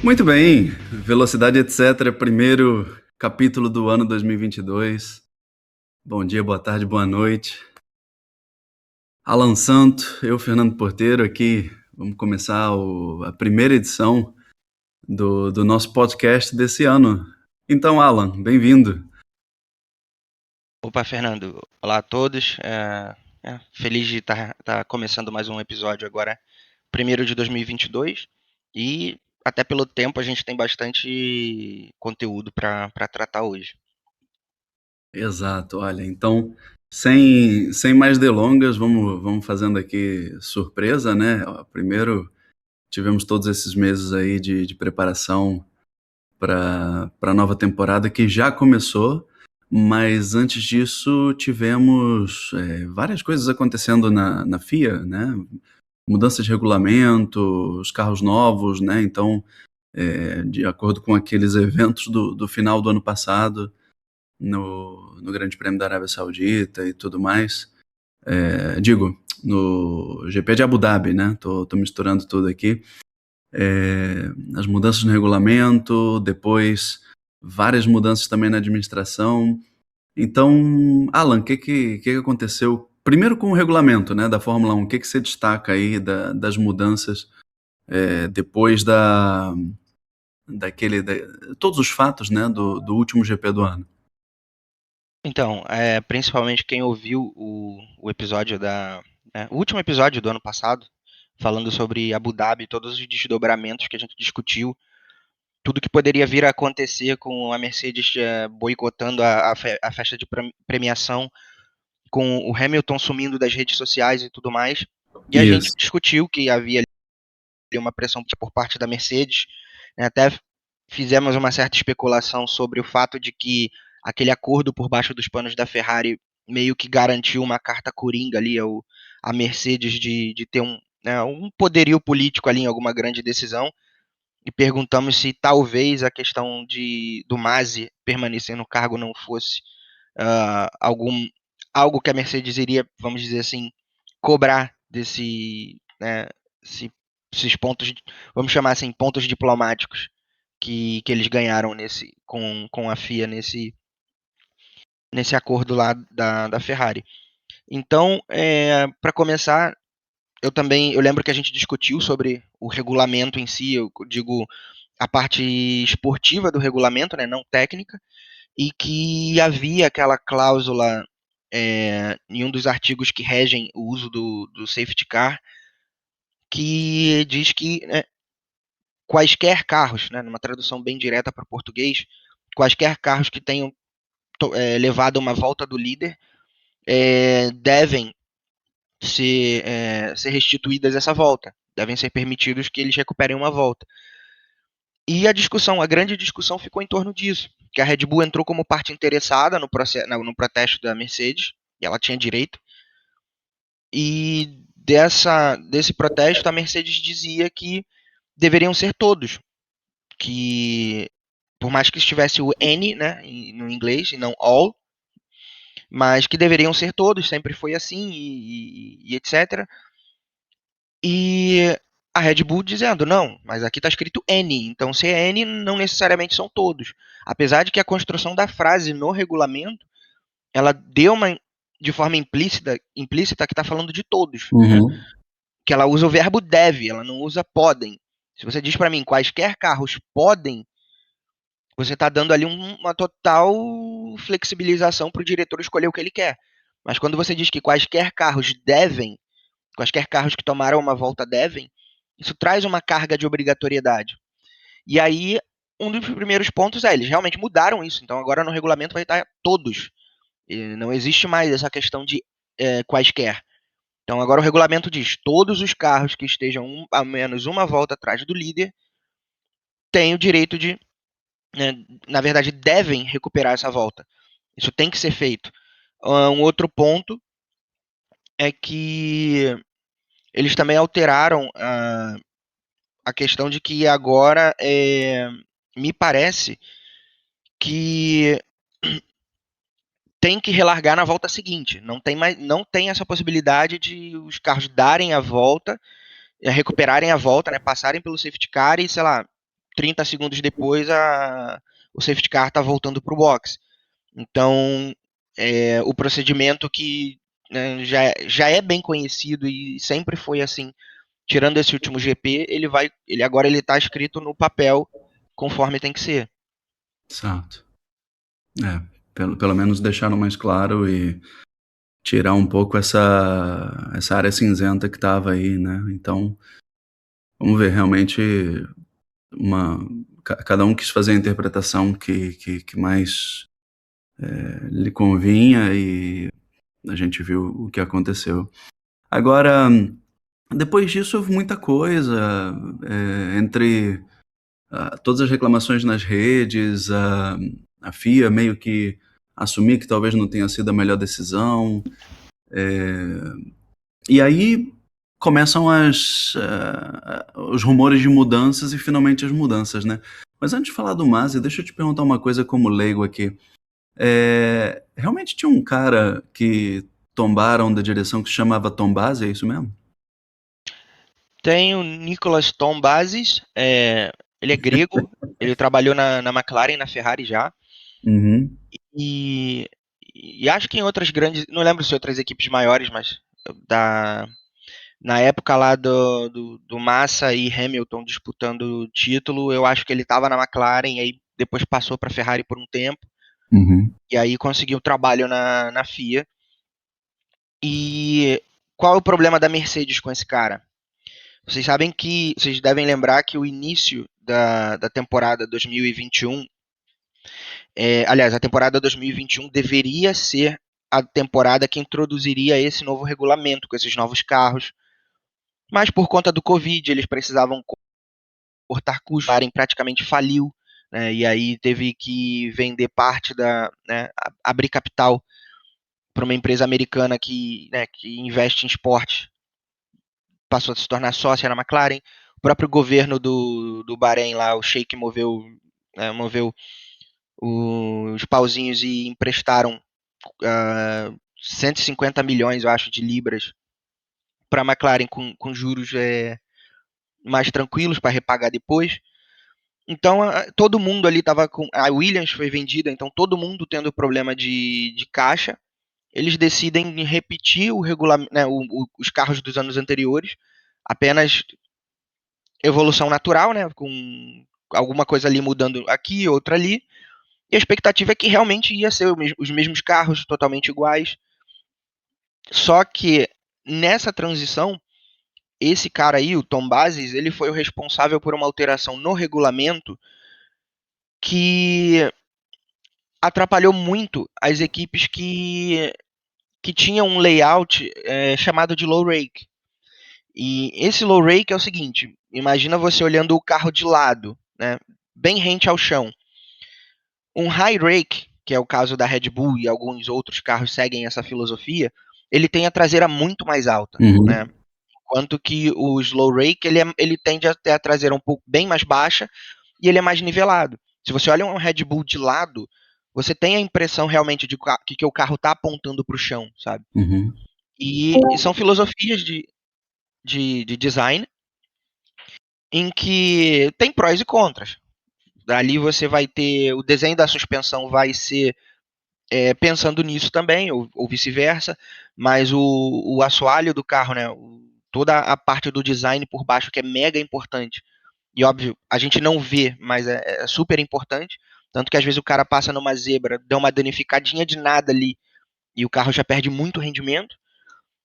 Muito bem, Velocidade Etc, primeiro capítulo do ano 2022. Bom dia, boa tarde, boa noite. Alan Santo, eu, Fernando Porteiro, aqui. Vamos começar a primeira edição do nosso podcast desse ano. Então, Alan, bem-vindo. Opa, Fernando. Olá a todos. Feliz de estar começando mais um episódio agora, primeiro de 2022. E até pelo tempo a gente tem bastante conteúdo para tratar hoje. Exato, olha, então, sem mais delongas, vamos fazendo aqui surpresa, né? Primeiro, tivemos todos esses meses aí de preparação para a nova temporada que já começou, mas antes disso tivemos várias coisas acontecendo na FIA, né? Mudança de regulamento, os carros novos, né? Então, de acordo com aqueles eventos do final do ano passado, no Grande Prêmio da Arábia Saudita e tudo mais, no GP de Abu Dhabi, né? Tô misturando tudo aqui. As mudanças no regulamento, depois várias mudanças também na administração. Então, Alan, o que aconteceu? Primeiro com o regulamento, né, da Fórmula 1, o que você destaca aí das mudanças depois todos os fatos, né, do último GP do ano? Então, principalmente quem ouviu o episódio o último episódio do ano passado, falando sobre Abu Dhabi, todos os desdobramentos que a gente discutiu, tudo que poderia vir a acontecer com a Mercedes boicotando a festa de premiação, com o Hamilton sumindo das redes sociais e tudo mais. E a gente Isso. discutiu que havia ali uma pressão por parte da Mercedes, né? Até fizemos uma certa especulação sobre o fato de que aquele acordo por baixo dos panos da Ferrari meio que garantiu uma carta coringa ali à Mercedes de ter um poderio político ali em alguma grande decisão. E perguntamos se talvez a questão do Masi permanecer no cargo não fosse algo que a Mercedes iria, vamos dizer assim, cobrar esses pontos, vamos chamar assim, pontos diplomáticos que eles ganharam com a FIA nesse acordo lá da Ferrari. Então, para começar, eu lembro que a gente discutiu sobre o regulamento em si, eu digo a parte esportiva do regulamento, né, não técnica, e que havia aquela cláusula em um dos artigos que regem o uso do safety car, que diz que quaisquer carros, né, numa tradução bem direta para o português, quaisquer carros que tenham levado uma volta do líder devem ser restituídas essa volta, devem ser permitidos que eles recuperem uma volta. E a grande discussão ficou em torno disso, que a Red Bull entrou como parte interessada no protesto da Mercedes, e ela tinha direito, e desse protesto a Mercedes dizia que deveriam ser todos, que por mais que estivesse o N, né, no inglês, e não all, mas que deveriam ser todos, sempre foi assim, e etc. E a Red Bull dizendo, não, mas aqui está escrito N, então se é N, não necessariamente são todos. Apesar de que a construção da frase no regulamento, ela deu de forma implícita que está falando de todos, né? Uhum. Que ela usa o verbo deve, ela não usa podem. Se você diz para mim quaisquer carros podem, você está dando ali uma total flexibilização para o diretor escolher o que ele quer. Mas quando você diz que quaisquer carros devem, quaisquer carros que tomaram uma volta devem, isso traz uma carga de obrigatoriedade. E aí, um dos primeiros pontos eles realmente mudaram isso. Então agora no regulamento vai estar todos. E não existe mais essa questão de quaisquer. Então agora o regulamento diz todos os carros que estejam a menos uma volta atrás do líder têm o direito né, na verdade, devem recuperar essa volta. Isso tem que ser feito. Um outro ponto é que eles também alteraram a questão de que agora me parece que tem que relargar na volta seguinte. Não tem essa possibilidade de os carros darem a volta, recuperarem a volta, né, passarem pelo safety car e, sei lá, 30 segundos depois o safety car está voltando para o box. Então, o procedimento que, né, já é bem conhecido e sempre foi assim, tirando esse último GP, agora ele está escrito no papel conforme tem que ser. Exato. Pelo menos deixaram mais claro e tirar um pouco essa área cinzenta que estava aí, né? Então, vamos ver, realmente cada um quis fazer a interpretação que mais lhe convinha e a gente viu o que aconteceu. Agora, depois disso houve muita coisa, entre todas as reclamações nas redes, a FIA meio que assumir que talvez não tenha sido a melhor decisão, e aí começam os rumores de mudanças e finalmente as mudanças, né? Mas antes de falar do Masi, deixa eu te perguntar uma coisa como leigo aqui. Realmente tinha um cara que tombaram da direção que se chamava Tom Basi, é isso mesmo? Tem o Nicolas Tombazis, ele é grego, ele trabalhou na McLaren, na Ferrari já, Uhum, e, e acho que em outras grandes, não lembro se outras equipes maiores, mas da, na época lá do Massa e Hamilton disputando o título, eu acho que ele estava na McLaren, e aí depois passou para a Ferrari por um tempo, uhum. e aí conseguiu trabalho na FIA. E qual é o problema da Mercedes com esse cara? Vocês devem lembrar que o início da temporada 2021, aliás, a temporada 2021 deveria ser a temporada que introduziria esse novo regulamento com esses novos carros, mas por conta do Covid eles precisavam cortar custos, a McLaren praticamente faliu, né, e aí teve que vender parte né, abrir capital para uma empresa americana que investe em esporte, passou a se tornar sócia na McLaren. O próprio governo do Bahrein lá, o Sheik moveu os pauzinhos e emprestaram 150 milhões, eu acho, de libras para a McLaren com juros mais tranquilos para repagar depois. Então, todo mundo ali estava com. A Williams foi vendida, então todo mundo tendo problema de caixa. Eles decidem repetir o regulamento, né, os carros dos anos anteriores, apenas evolução natural, né, com alguma coisa ali mudando aqui, outra ali. E a expectativa é que realmente ia ser os mesmos carros, totalmente iguais. Só que nessa transição, esse cara aí, o Tom Bases, ele foi o responsável por uma alteração no regulamento que atrapalhou muito as equipes que tinham um layout chamado de low rake. E esse low rake é o seguinte: imagina você olhando o carro de lado, né, bem rente ao chão. Um high rake, que é o caso da Red Bull e alguns outros carros seguem essa filosofia, ele tem a traseira muito mais alta, né? Uhum, Enquanto que o slow rake ele tende a ter a traseira um pouco bem mais baixa e ele é mais nivelado. Se você olha um Red Bull de lado, você tem a impressão realmente de que o carro está apontando para o chão, sabe? uhum, E são filosofias de design em que tem prós e contras. Dali você vai ter o desenho da suspensão vai ser pensando nisso também, ou vice-versa, mas o assoalho do carro, né, toda a parte do design por baixo que é mega importante, e óbvio, a gente não vê, mas é super importante, tanto que às vezes o cara passa numa zebra, dá uma danificadinha de nada ali, e o carro já perde muito rendimento,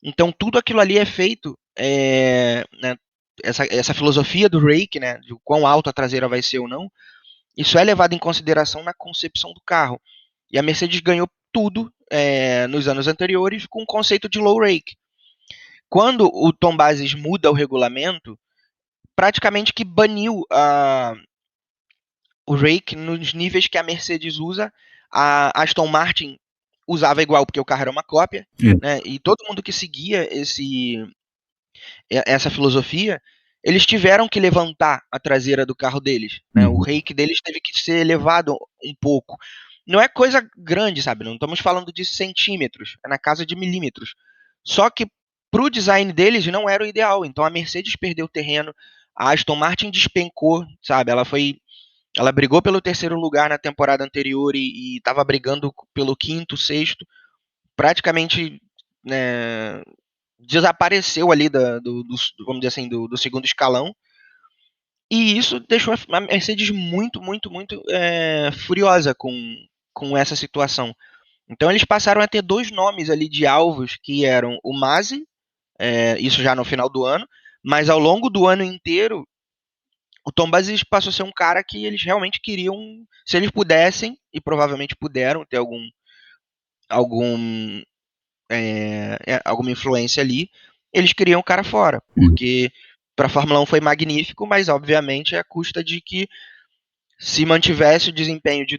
então tudo aquilo ali é feito, né, essa filosofia do rake, né, de quão alto a traseira vai ser ou não, isso é levado em consideração na concepção do carro. E a Mercedes ganhou tudo nos anos anteriores com o conceito de low rake. Quando o Tom Bases muda o regulamento, praticamente que baniu o rake nos níveis que a Mercedes usa. A Aston Martin usava igual, porque o carro era uma cópia, né? E todo mundo que seguia essa filosofia, eles tiveram que levantar a traseira do carro deles, né? O uhum, rake deles teve que ser elevado um pouco. Não é coisa grande, sabe? Não estamos falando de centímetros, é na casa de milímetros. Só que para o design deles não era o ideal. Então a Mercedes perdeu terreno, a Aston Martin despencou, sabe? Ela foi Ela brigou pelo terceiro lugar na temporada anterior e estava brigando pelo quinto, sexto. Praticamente, né, desapareceu ali vamos dizer assim, do segundo escalão. E isso deixou a Mercedes muito, muito, muito furiosa com essa situação. Então eles passaram a ter dois nomes ali de alvos, que eram o Masi, isso já no final do ano, mas ao longo do ano inteiro, o Tom Bazis passou a ser um cara que eles realmente queriam, se eles pudessem, e provavelmente puderam ter algum alguma influência ali, eles queriam o cara fora, Hum. porque para a Fórmula 1 foi magnífico, mas obviamente é a custa de que se mantivesse o desempenho de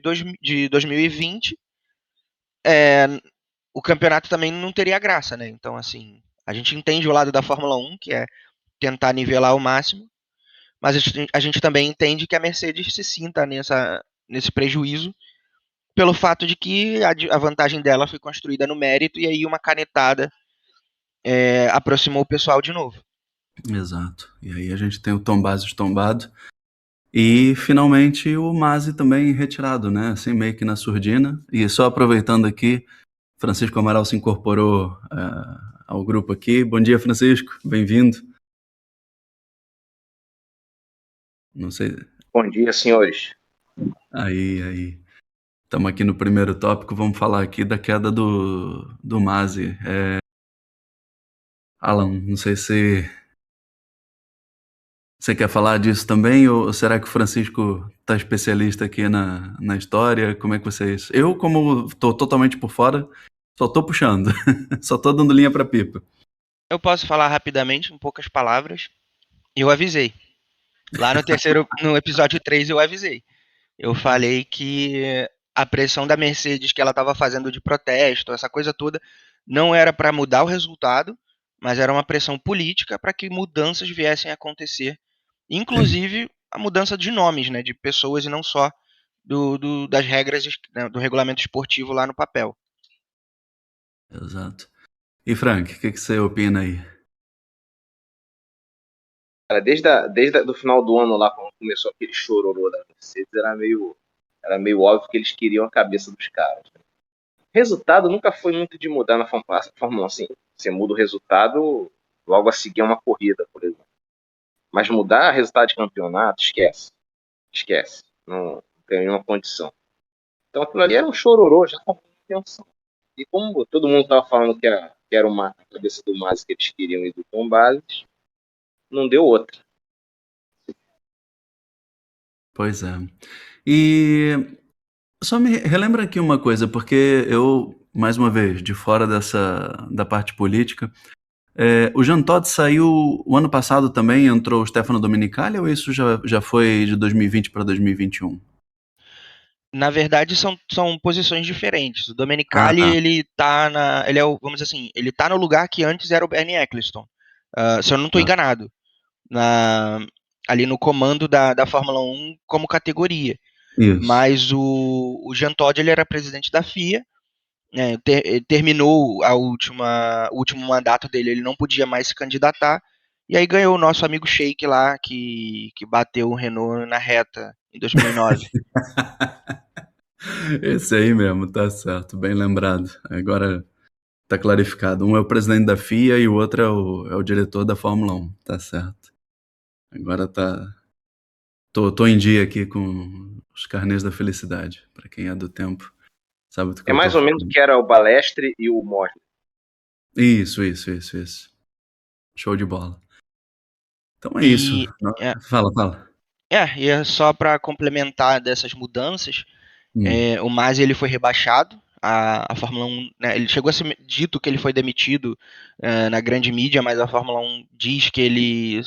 2020, é, o campeonato também não teria graça, né? Então, assim, a gente entende o lado da Fórmula 1, que é tentar nivelar ao máximo, mas a gente também entende que a Mercedes se sinta nesse prejuízo pelo fato de que a vantagem dela foi construída no mérito e aí uma canetada aproximou o pessoal de novo. Exato. E aí a gente tem o Tom Basis tombado e finalmente o Masi também retirado, né? Assim, meio que na surdina. E só aproveitando aqui, Francisco Amaral se incorporou ao grupo aqui. Bom dia, Francisco. Bem-vindo. Não sei. Bom dia, senhores. Aí. Estamos aqui no primeiro tópico. Vamos falar aqui da queda do Masi. Alan, não sei se você quer falar disso também, ou será que o Francisco está especialista aqui na história? Como é que vocês... Eu, como estou totalmente por fora, só estou puxando. Só estou dando linha para pipa. Eu posso falar rapidamente, em poucas palavras. Eu avisei. Lá no episódio 3 eu avisei. Eu falei que a pressão da Mercedes que ela estava fazendo de protesto, essa coisa toda, não era para mudar o resultado, mas era uma pressão política para que mudanças viessem a acontecer. Inclusive a mudança de nomes, né, de pessoas e não só das regras, né, do regulamento esportivo lá no papel. Exato. E Frank, o que você opina aí? Cara, desde do final do ano lá, quando começou aquele chororô da Mercedes, era meio óbvio que eles queriam a cabeça dos caras. O resultado nunca foi muito de mudar na Fórmula 1, assim. Você muda o resultado, logo a seguir é uma corrida, por exemplo. Mas mudar resultado de campeonato, esquece. Esquece. Não tem nenhuma condição. Então aquilo ali era um chororô, já estava com intenção. E como todo mundo estava falando que era a cabeça do Masi que eles queriam e do Tom Bases, não deu outra. Pois é. E só me relembra aqui uma coisa, porque eu, mais uma vez, de fora da parte política, o Jean Todt saiu o ano passado também, entrou o Stefano Domenicali, ou isso já foi de 2020 para 2021? Na verdade, são posições diferentes. O Ah, Domenicali, tá. ele é vamos dizer assim, ele tá no lugar que antes era o Bernie Eccleston. Se eu não estou Ah, enganado, na, ali no comando da Fórmula 1 como categoria. isso. Mas o Jean Todt, ele era presidente da FIA, né, ele terminou o último mandato dele, ele não podia mais se candidatar, e aí ganhou o nosso amigo Sheik lá, que bateu o Renault na reta em 2009. Esse aí mesmo, tá certo, bem lembrado. Agora tá clarificado. Um é o presidente da FIA e o outro é o diretor da Fórmula 1, tá certo. Agora tá. Tô em dia aqui com os carnês da felicidade. Pra quem é do tempo, sabe do que É eu tô mais ou menos o falando. que era o Balestre e o Mosley. Isso. Show de bola. Então é isso. E é, Fala. e é só para complementar dessas mudanças, Hum. o Masi ele foi rebaixado. A Fórmula 1, né, ele chegou a ser dito que ele foi demitido na grande mídia, mas a Fórmula 1 diz que ele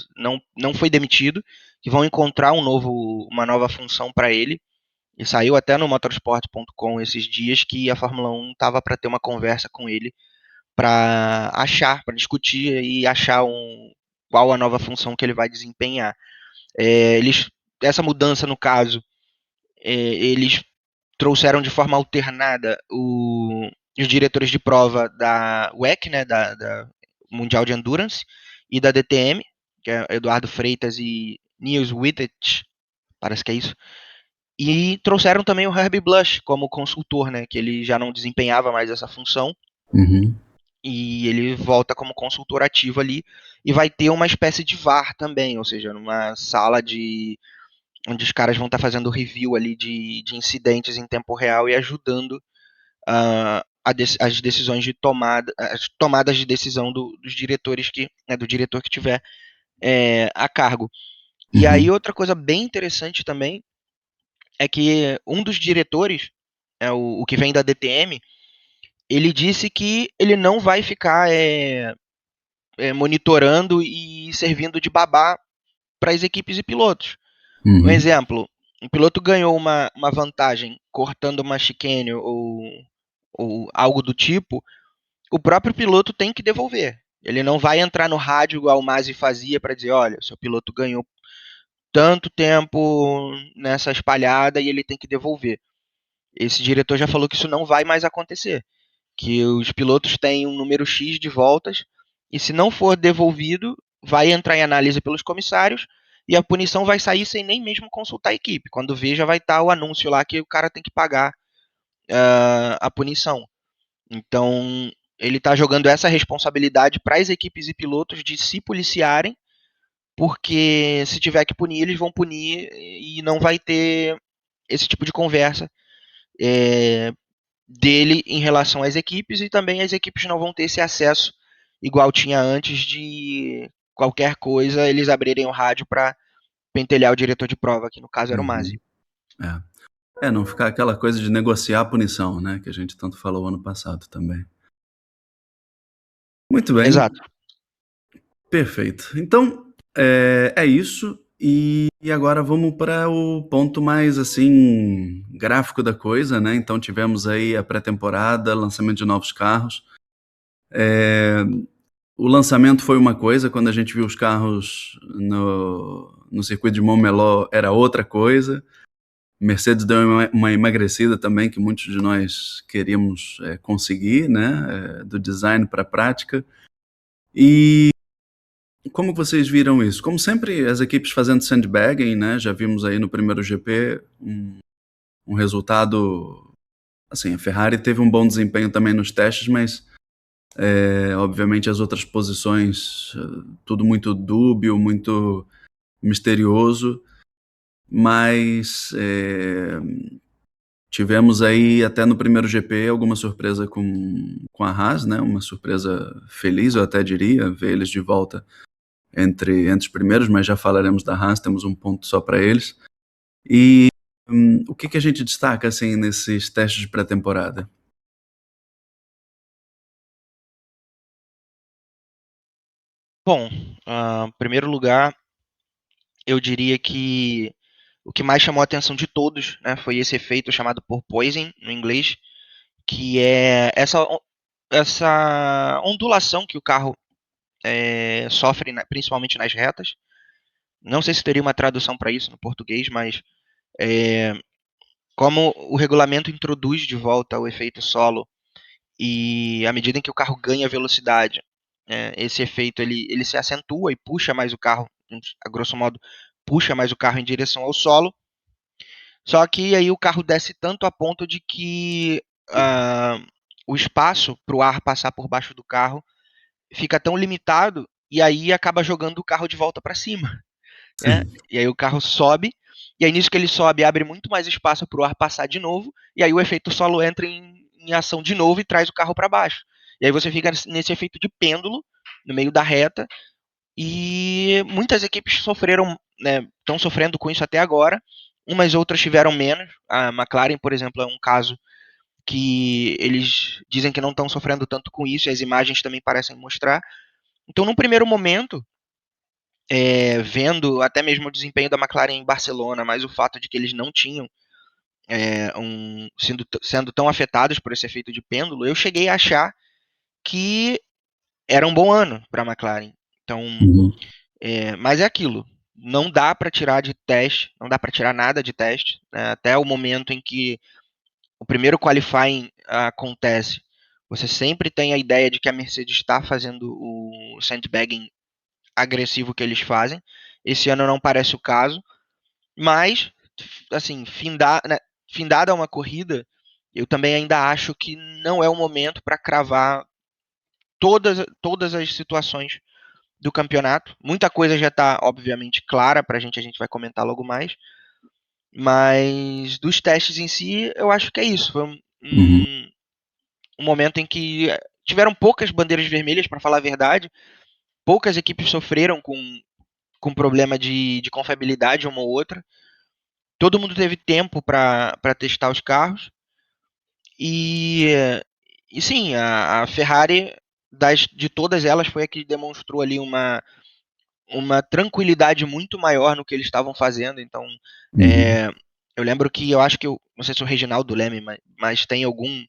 não foi demitido, que vão encontrar uma nova função para ele. E saiu até no motorsport.com esses dias que a Fórmula 1 estava para ter uma conversa com ele para discutir e achar qual a nova função que ele vai desempenhar. Eles, essa mudança, no caso, eles trouxeram de forma alternada os diretores de prova da WEC, né, da Mundial de Endurance, e da DTM, que é Eduardo Freitas e Niels Wittich, parece que é isso. E trouxeram também o Herbie Blush como consultor, né? Que ele já não desempenhava mais essa função. Uhum. E ele volta como consultor ativo ali. E vai ter uma espécie de VAR também, ou seja, numa sala onde os caras vão estar fazendo review ali de incidentes em tempo real e ajudando as decisões de tomada, as tomadas de decisão dos diretores né, do diretor que tiver a cargo. E aí Uhum. outra coisa bem interessante também é que um dos diretores, o que vem da DTM, ele disse que ele não vai ficar monitorando e servindo de babá para as equipes e pilotos. Um Uhum. exemplo, um piloto ganhou uma vantagem cortando uma chicane ou algo do tipo, o próprio piloto tem que devolver. Ele não vai entrar no rádio igual o Masi fazia para dizer, olha, seu piloto ganhou tanto tempo nessa espalhada e ele tem que devolver. Esse diretor já falou que isso não vai mais acontecer, que os pilotos têm um número X de voltas e se não for devolvido, vai entrar em análise pelos comissários e a punição vai sair sem nem mesmo consultar a equipe. Quando vê, já vai estar o anúncio lá que o cara tem que pagar a punição. Então, ele está jogando essa responsabilidade para as equipes e pilotos de se policiarem, porque se tiver que punir, eles vão punir e não vai ter esse tipo de conversa dele em relação às equipes e também as equipes não vão ter esse acesso igual tinha antes de qualquer coisa eles abrirem o rádio para pentelhar o diretor de prova, que no caso era o Masi. Uhum. Não ficar aquela coisa de negociar a punição, né? Que a gente tanto falou ano passado também. Muito bem, Exato. perfeito. Então, é isso. E agora vamos para o ponto mais, assim, gráfico da coisa, né? Então tivemos aí a pré-temporada, lançamento de novos carros. O lançamento foi uma coisa, quando a gente viu os carros no circuito de Montmeló era outra coisa. Mercedes deu uma emagrecida também, que muitos de nós queríamos conseguir, né? Do design para a prática. E como vocês viram isso? Como sempre, as equipes fazendo sandbagging, né? Já vimos aí no primeiro GP um resultado... Assim, a Ferrari teve um bom desempenho também nos testes, mas obviamente as outras posições, tudo muito dúbio, muito misterioso, mas tivemos aí até no primeiro GP alguma surpresa com a Haas, né? Uma surpresa feliz, eu até diria, ver eles de volta entre os primeiros, mas já falaremos da Haas, temos um ponto só para eles. E o que a gente destaca assim nesses testes de pré-temporada? Bom, em primeiro lugar, eu diria que o que mais chamou a atenção de todos, né, foi esse efeito chamado porpoising no inglês, que é essa ondulação que o carro sofre, principalmente nas retas. Não sei se teria uma tradução para isso no português, mas como o regulamento introduz de volta o efeito solo e à medida em que o carro ganha velocidade, esse efeito ele se acentua e puxa mais o carro, a grosso modo, puxa mais o carro em direção ao solo. Só que aí o carro desce tanto a ponto de que o espaço para o ar passar por baixo do carro fica tão limitado e aí acaba jogando o carro de volta para cima. Né? Sim. E aí o carro sobe, e aí nisso que ele sobe, abre muito mais espaço para o ar passar de novo, e aí o efeito solo entra em ação de novo e traz o carro para baixo. E aí você fica nesse efeito de pêndulo, no meio da reta, e muitas equipes sofreram, né, estão sofrendo com isso até agora, umas outras tiveram menos. A McLaren, por exemplo, é um caso que eles dizem que não estão sofrendo tanto com isso, e as imagens também parecem mostrar. Então, num primeiro momento, vendo até mesmo o desempenho da McLaren em Barcelona, mas o fato de que eles não tinham sendo tão afetados por esse efeito de pêndulo, eu cheguei a achar que era um bom ano para a McLaren. Então, Uhum. mas é aquilo, não dá para tirar de teste, não dá para tirar nada de teste, né, até o momento em que o primeiro qualifying acontece. Você sempre tem a ideia de que a Mercedes está fazendo o sandbagging agressivo que eles fazem. Esse ano não parece o caso, mas assim, findada uma corrida, eu também ainda acho que não é o momento para cravar todas as situações do campeonato. Muita coisa já está, obviamente, clara para a gente vai comentar logo mais. Mas dos testes em si, eu acho que é isso. Foi Uhum. um momento em que tiveram poucas bandeiras vermelhas, para falar a verdade. Poucas equipes sofreram com problema de confiabilidade uma ou outra. Todo mundo teve tempo para testar os carros. E, e sim, a Ferrari, de todas elas, foi a que demonstrou ali uma tranquilidade muito maior no que eles estavam fazendo. Então, Uhum. é, eu lembro que eu acho que não sei se é o Reginaldo Leme, mas tem algum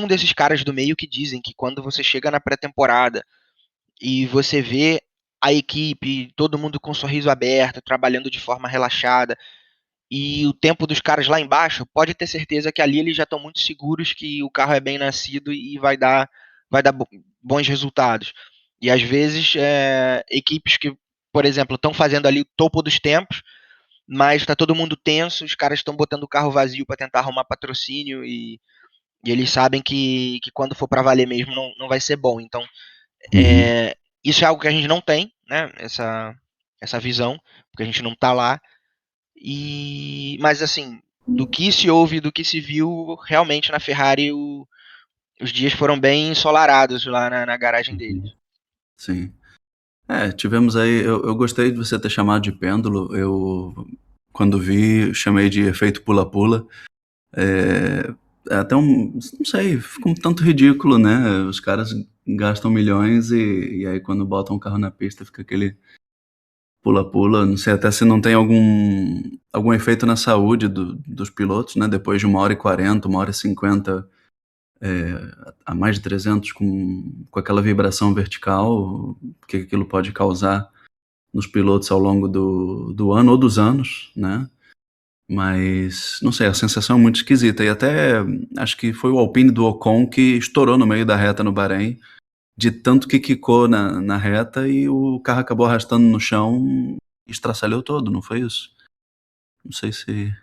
desses caras do meio que dizem que quando você chega na pré-temporada e você vê a equipe, todo mundo com um sorriso aberto, trabalhando de forma relaxada, e o tempo dos caras lá embaixo, pode ter certeza que ali eles já estão muito seguros que o carro é bem nascido e vai dar bons resultados. E às vezes, equipes que, por exemplo, estão fazendo ali o topo dos tempos, mas está todo mundo tenso, os caras estão botando o carro vazio para tentar arrumar patrocínio e eles sabem que quando for para valer mesmo não vai ser bom. Então, Uhum. isso é algo que a gente não tem, né? Essa visão, porque a gente não está lá. Mas assim, do que se ouve, do que se viu, realmente na Ferrari os dias foram bem ensolarados lá na garagem deles. Uhum. Sim. Tivemos aí. Eu gostei de você ter chamado de pêndulo. Eu, quando vi, chamei de efeito pula-pula. É até não sei, fica um tanto ridículo, né? Os caras gastam milhões e aí quando botam o carro na pista fica aquele pula-pula. Não sei até se não tem algum efeito na saúde dos pilotos, né? Depois de 1h40, 1h50, a mais de 300 com aquela vibração vertical, o que aquilo pode causar nos pilotos ao longo do ano ou dos anos, né? Mas, não sei, a sensação é muito esquisita. E até acho que foi o Alpine do Ocon que estourou no meio da reta no Bahrein, de tanto que quicou na reta e o carro acabou arrastando no chão e estraçalhou todo, não foi isso? Não sei se.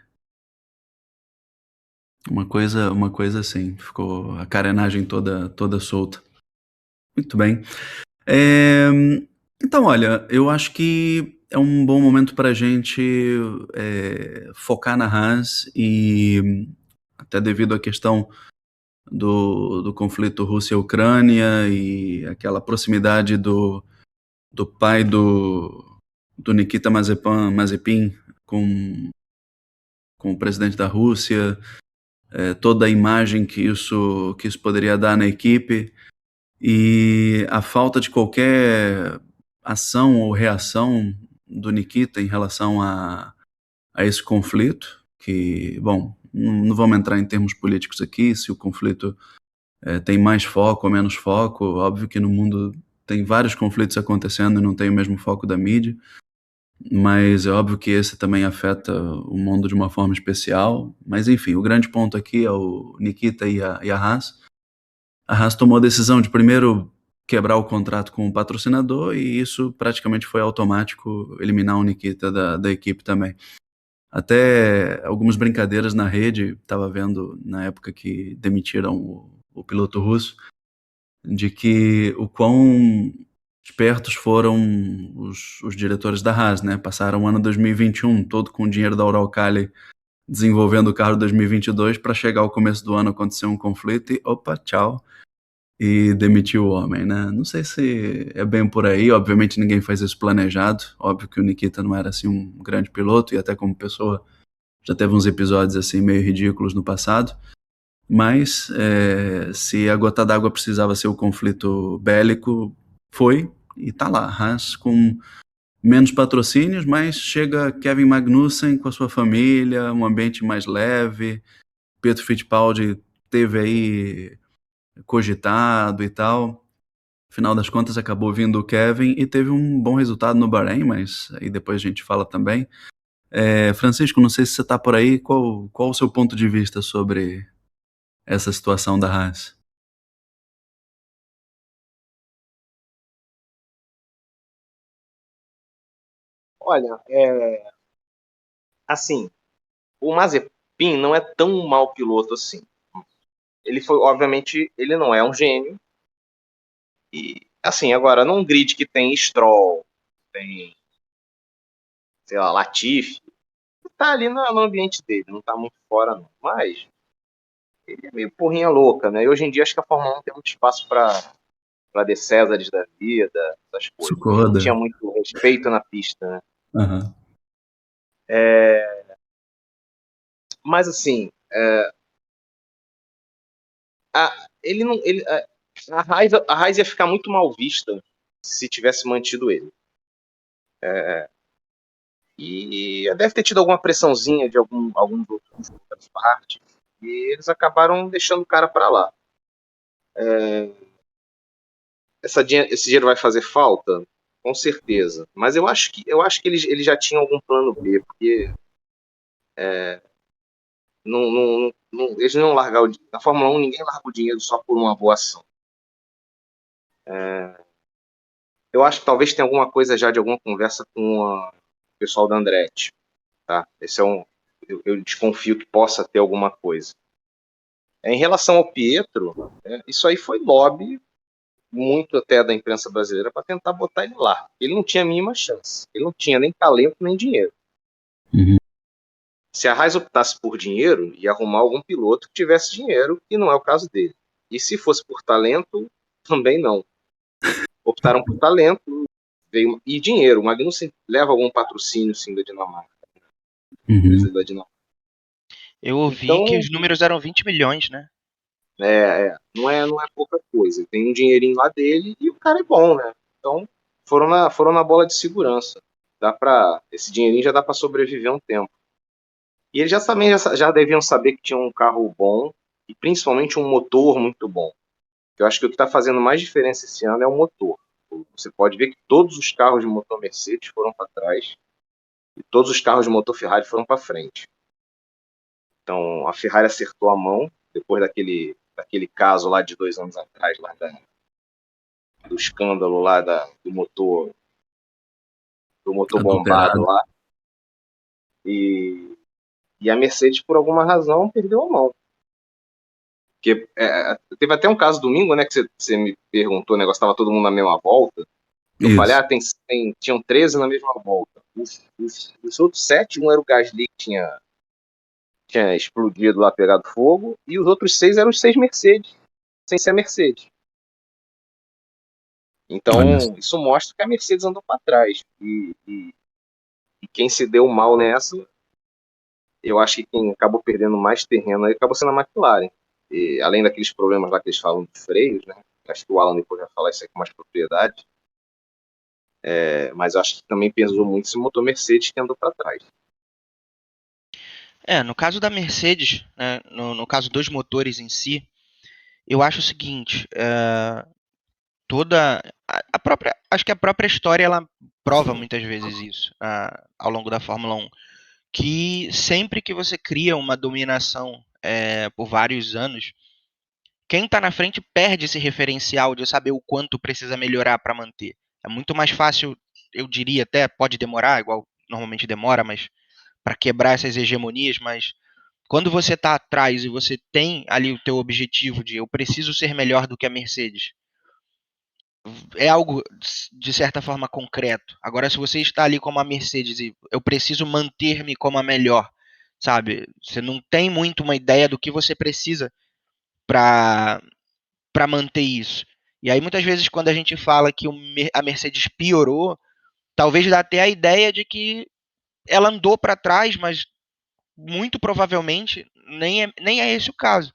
Uma coisa assim, ficou a carenagem toda solta. Muito bem. É, então, olha, eu acho que é um bom momento para a gente focar na Haas e até devido à questão do conflito Rússia-Ucrânia e aquela proximidade do pai do Nikita Mazepin com o presidente da Rússia, toda a imagem que isso poderia dar na equipe e a falta de qualquer ação ou reação do Nikita em relação a esse conflito, que, bom, não vamos entrar em termos políticos aqui, se o conflito tem mais foco ou menos foco. Óbvio que no mundo tem vários conflitos acontecendo e não tem o mesmo foco da mídia, mas é óbvio que esse também afeta o mundo de uma forma especial. Mas enfim, o grande ponto aqui é o Nikita e a Haas. A Haas tomou a decisão de primeiro quebrar o contrato com o patrocinador e isso praticamente foi automático, eliminar o Nikita da equipe também. Até algumas brincadeiras na rede, estava vendo na época que demitiram o piloto russo, de que o quão espertos foram os diretores da Haas, né? Passaram o ano 2021 todo com o dinheiro da Uralkali desenvolvendo o carro 2022 para chegar ao começo do ano acontecer um conflito e opa, tchau, e demitiu o homem, né? Não sei se é bem por aí, obviamente ninguém faz isso planejado, óbvio que o Nikita não era assim um grande piloto e até como pessoa já teve uns episódios assim meio ridículos no passado, mas se a gota d'água precisava ser o conflito bélico, foi, e tá lá, Haas com menos patrocínios, mas chega Kevin Magnussen com a sua família, um ambiente mais leve, Pietro Fittipaldi teve aí cogitado e tal, afinal das contas acabou vindo o Kevin e teve um bom resultado no Bahrein, mas aí depois a gente fala também. Francisco, não sei se você está por aí, qual o seu ponto de vista sobre essa situação da Haas? Olha, Assim, o Mazepin não é tão mau piloto assim. Ele foi, obviamente, ele não é um gênio. E, assim, agora, num grid que tem Stroll, tem, sei lá, Latifi, tá ali no ambiente dele, não tá muito fora, não. Mas ele é meio porrinha louca, né? E hoje em dia acho que a Fórmula 1 tem muito espaço para De Césares da vida, essas coisas. Ele não tinha Tsunoda. muito respeito na pista, né? Aham. Mas assim, ele não, ele, a Raiz ia ficar muito mal vista se tivesse mantido ele. E deve ter tido alguma pressãozinha de alguns outras partes. E eles acabaram deixando o cara para lá. Esse dinheiro vai fazer falta? Com certeza. Mas eu acho que eles já tinham algum plano B, porque eles não largar na Fórmula 1 ninguém larga o dinheiro só por uma boa ação. Eu acho que talvez tenha alguma coisa já de alguma conversa com o pessoal da Andretti. Tá? Esse é eu desconfio que possa ter alguma coisa. Em relação ao Pietro, isso aí foi lobby muito até da imprensa brasileira para tentar botar ele lá. Ele não tinha a mínima chance. Ele não tinha nem talento nem dinheiro. Uhum. Se a Haas optasse por dinheiro, ia arrumar algum piloto que tivesse dinheiro, e não é o caso dele. E se fosse por talento, também não. Optaram por talento e dinheiro. O Magnussen leva algum patrocínio, sim, da Dinamarca. Uhum. Da Dinamarca. Eu ouvi que Então, os números eram 20 milhões, né? não é pouca coisa. Tem um dinheirinho lá dele e o cara é bom, né? Então, foram na bola de segurança. Esse dinheirinho já dá para sobreviver um tempo. E eles já deviam saber que tinha um carro bom e principalmente um motor muito bom. Eu acho que o que está fazendo mais diferença esse ano é o motor. Você pode ver que todos os carros de motor Mercedes foram para trás e todos os carros de motor Ferrari foram para frente. Então a Ferrari acertou a mão depois daquele caso lá de 2 anos atrás, do escândalo lá do motor bombado Adulterado. lá. E a Mercedes, por alguma razão, perdeu a mão. Porque teve até um caso domingo, né, que você me perguntou, o negócio estava todo mundo na mesma volta. Eu falei, Isso. tinham 13 na mesma volta. Os outros 7, um era o Gasly que tinha explodido lá, pegado fogo, e os outros 6 eram os 6 Mercedes, sem ser a Mercedes. Olha só. Então, isso mostra que a Mercedes andou para trás. E quem se deu mal nessa, eu acho que quem acabou perdendo mais terreno aí acabou sendo a McLaren. E, além daqueles problemas lá que eles falam de freios, né? Acho que o Alan depois vai falar isso aí com mais propriedade. Mas eu acho que também pesou muito esse motor Mercedes que andou para trás. No caso da Mercedes, né, no caso dos motores em si, eu acho o seguinte, toda a própria, acho que a própria história ela prova muitas vezes isso ao longo da Fórmula 1, que sempre que você cria uma dominação por vários anos, quem está na frente perde esse referencial de saber o quanto precisa melhorar para manter. É muito mais fácil, eu diria até, pode demorar, igual normalmente demora, mas para quebrar essas hegemonias, mas quando você está atrás e você tem ali o teu objetivo de eu preciso ser melhor do que a Mercedes, é algo de certa forma concreto. Agora, se você está ali como a Mercedes e eu preciso manter-me como a melhor, sabe? Você não tem muito uma ideia do que você precisa para manter isso. E aí, muitas vezes, quando a gente fala que a Mercedes piorou, talvez dá até a ideia de que ela andou para trás, mas muito provavelmente nem é esse o caso.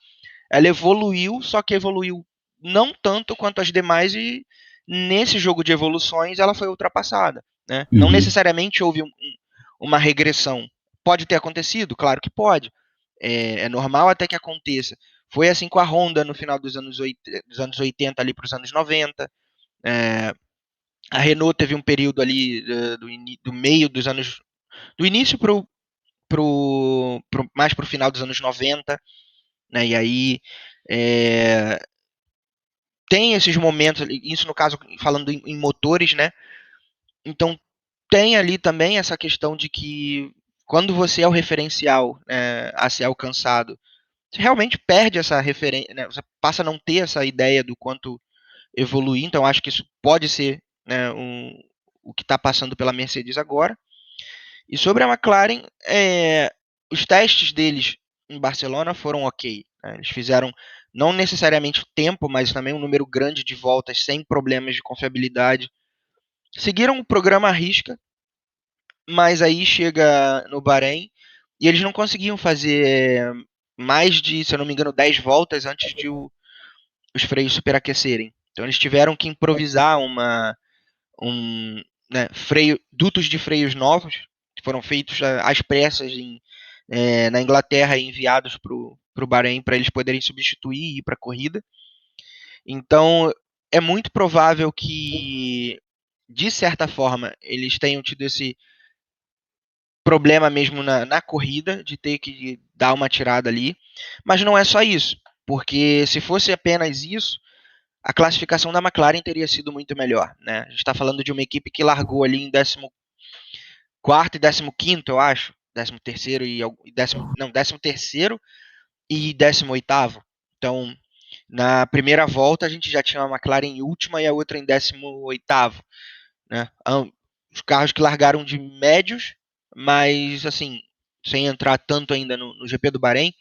Ela evoluiu, só que evoluiu não tanto quanto as demais e nesse jogo de evoluções ela foi ultrapassada, né? Não Uhum. necessariamente houve uma regressão. Pode ter acontecido? Claro que pode. É normal até que aconteça. Foi assim com a Honda no final dos anos 80 ali para os anos 90. A Renault teve um período ali do meio dos anos. Do início mais para o final dos anos 90. Né? E aí é, tem esses momentos, isso no caso falando em motores, né? Então tem ali também essa questão de que quando você é o referencial a ser alcançado, você realmente perde essa referência, né? Você passa a não ter essa ideia do quanto evoluir. Então, acho que isso pode ser, né, o que está passando pela Mercedes agora. E sobre a McLaren, os testes deles em Barcelona foram ok. Né? Eles fizeram não necessariamente tempo, mas também um número grande de voltas sem problemas de confiabilidade. Seguiram o programa à risca, mas aí chega no Bahrein e eles não conseguiam fazer mais de, se eu não me engano, 10 voltas antes de os freios superaquecerem. Então eles tiveram que improvisar né, dutos de freios novos, que foram feitos às pressas na Inglaterra e enviados para o Bahrein para eles poderem substituir e ir para a corrida. Então é muito provável que, de certa forma, eles tenham tido esse problema mesmo na corrida, de ter que dar uma tirada ali. Mas não é só isso, porque se fosse apenas isso, a classificação da McLaren teria sido muito melhor. Né? A gente está falando de uma equipe que largou ali em 14º e 15º, eu acho. 13º e 18º. Então, na primeira volta, a gente já tinha a McLaren em última e a outra em 18º. Né? Os carros que largaram de médios, mas assim, sem entrar tanto ainda no GP do Bahrein,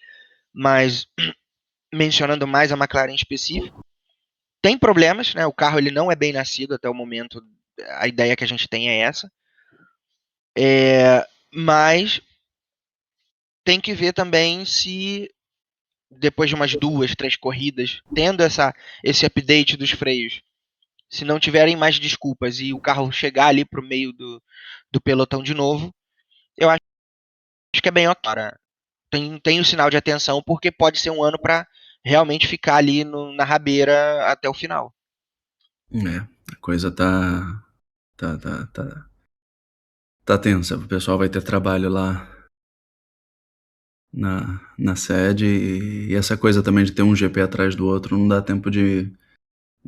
mas mencionando mais a McLaren em específico, tem problemas, né? O carro ele não é bem nascido até o momento, a ideia que a gente tem é essa. Mas tem que ver também se depois de umas 2, 3 corridas, tendo esse update dos freios, se não tiverem mais desculpas e o carro chegar ali pro meio do pelotão de novo, eu acho que é bem ok. Tem o sinal de atenção, porque pode ser um ano para realmente ficar ali na rabeira até o final. A coisa tá tensa. O pessoal vai ter trabalho lá na sede e essa coisa também de ter um GP atrás do outro não dá tempo de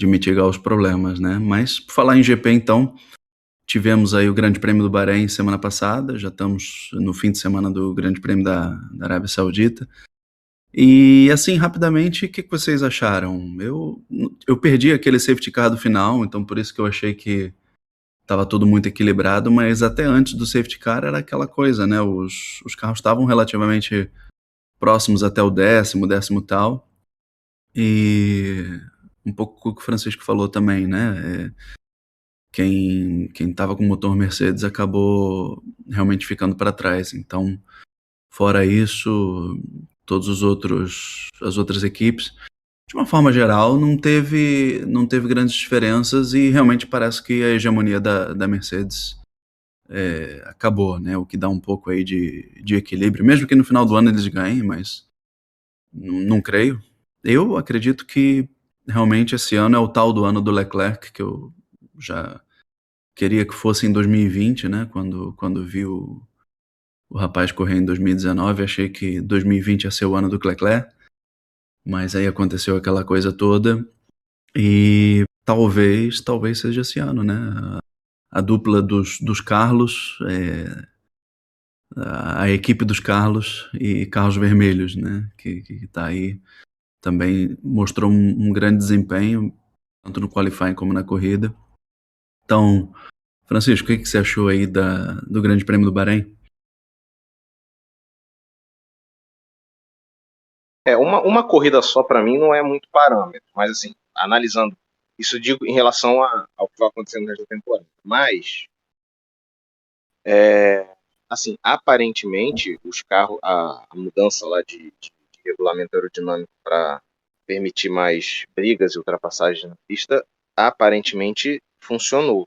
mitigar os problemas, né? Mas, por falar em GP, então, tivemos aí o Grande Prêmio do Bahrein semana passada, já estamos no fim de semana do Grande Prêmio da Arábia Saudita. E, assim, rapidamente, o que vocês acharam? Eu perdi aquele safety car do final, então por isso que eu achei que estava tudo muito equilibrado, mas até antes do safety car era aquela coisa, né? Os carros estavam relativamente próximos até o 10º tal, e um pouco o que o Francisco falou também, né? Quem estava com o motor Mercedes acabou realmente ficando para trás. Então, fora isso, as outras equipes, de uma forma geral, não teve grandes diferenças e realmente parece que a hegemonia da Mercedes acabou, né? O que dá um pouco aí de equilíbrio, mesmo que no final do ano eles ganhem, mas não creio. Eu acredito que realmente esse ano é o tal do ano do Leclerc, que eu já queria que fosse em 2020, né? Quando vi o rapaz correr em 2019, achei que 2020 ia ser o ano do Leclerc, mas aí aconteceu aquela coisa toda e talvez seja esse ano, né? A dupla dos Carlos, a equipe dos Carlos e Carros Vermelhos, né? Que tá aí, também mostrou um grande desempenho, tanto no qualifying como na corrida. Então, Francisco, o que você achou aí do Grande Prêmio do Bahrein? Uma corrida só para mim não é muito parâmetro, mas assim, analisando, isso digo em relação ao que vai acontecer no resto da temporada. Mas, assim, aparentemente, os carros, a mudança lá de regulamento aerodinâmico para permitir mais brigas e ultrapassagens na pista, aparentemente funcionou.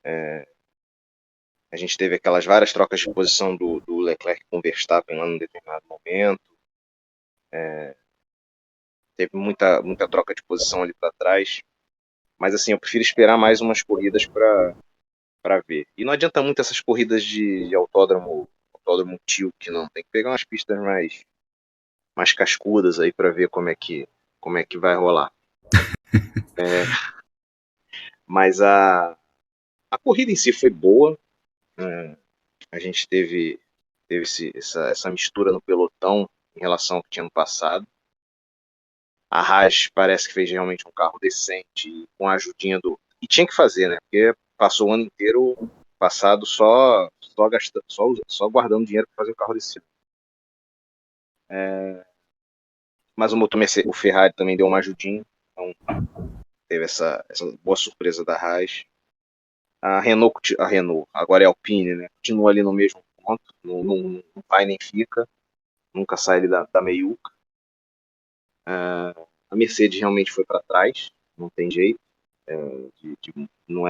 A gente teve aquelas várias trocas de posição do Leclerc com o Verstappen lá num determinado momento. Teve muita troca de posição ali para trás. Mas assim, eu prefiro esperar mais umas corridas para ver. E não adianta muito essas corridas de autódromo Tilk, não. Tem que pegar umas pistas mais cascudas aí para ver como é que vai rolar. Mas a corrida em si foi boa. A gente teve teve essa mistura no pelotão em relação ao que tinha no passado. A Haas parece que fez realmente um carro decente, com a ajudinha do. E tinha que fazer, né? Porque passou o ano inteiro passado só gastando, só guardando dinheiro para fazer o carro desse ano. Mas o motor Mercedes, o Ferrari também deu uma ajudinha. Então teve essa boa surpresa da Haas. A Renault, agora é Alpine, né? Continua ali no mesmo ponto, não vai nem fica, nunca sai ali da meiuca. A Mercedes realmente foi para trás, não tem jeito, não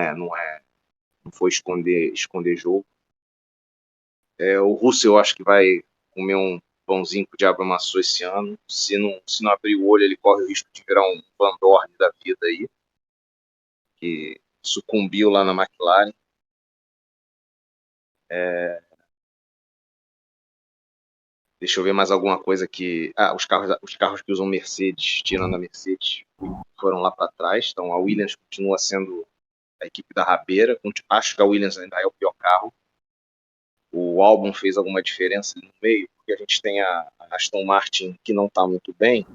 foi esconder jogo. O Russell eu acho que vai comer um pãozinho que o diabo amassou esse ano. Se não abrir o olho, ele corre o risco de virar um Van Dorn da vida aí, que sucumbiu lá na McLaren. Deixa eu ver mais alguma coisa que. Os carros que usam Mercedes, tirando a Mercedes, foram lá para trás. Então a Williams continua sendo a equipe da rabeira. Acho que a Williams ainda é o pior carro. O Albon fez alguma diferença no meio, porque a gente tem a Aston Martin que não está muito bem,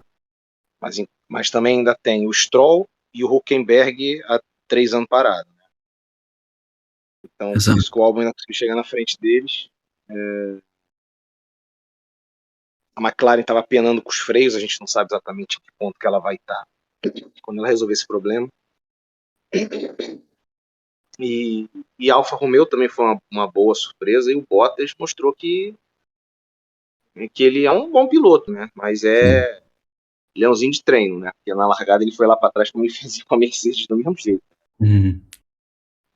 mas também ainda tem o Stroll e o Hülkenberg há 3 anos parado. Né? Então, Exato. por isso que o Albon ainda conseguiu chegar na frente deles. A McLaren estava penando com os freios, a gente não sabe exatamente em que ponto que ela vai estar quando ela resolver esse problema. E a Alfa Romeo também foi uma boa surpresa, e o Bottas mostrou que ele é um bom piloto, né? Mas é leãozinho de treino, né? Porque na largada ele foi lá para trás como ele fazia com a Mercedes do mesmo jeito. Uhum.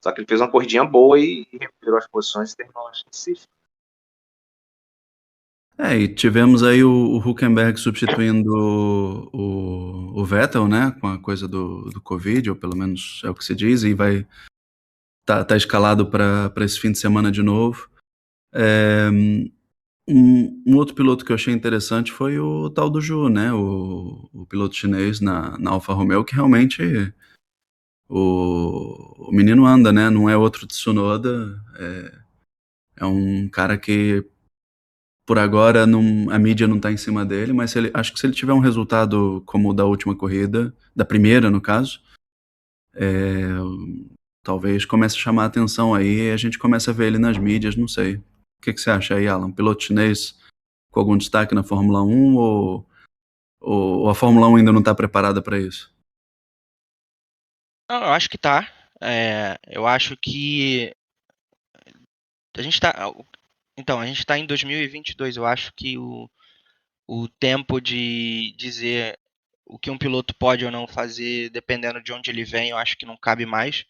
Só que ele fez uma corridinha boa e recuperou as posições e terminou acho que sexto. E tivemos aí o Hülkenberg substituindo o Vettel, né, com a coisa do Covid, ou pelo menos é o que se diz, e vai tá escalado para esse fim de semana de novo. Um outro piloto que eu achei interessante foi o tal do Zhou, né, o piloto chinês na Alfa Romeo, que realmente o menino anda, né, não é outro Tsunoda, é um cara que por agora a mídia não tá em cima dele, mas acho que se ele tiver um resultado como o da última corrida, da primeira no caso, talvez comece a chamar a atenção aí e a gente comece a ver ele nas mídias, não sei. O que você acha aí, Alan? Piloto chinês com algum destaque na Fórmula 1 ou a Fórmula 1 ainda não está preparada para isso? Não, eu acho que tá. Eu acho que a gente tá. Então, a gente tá em 2022. Eu acho que o tempo de dizer o que um piloto pode ou não fazer, dependendo de onde ele vem, eu acho que não cabe mais.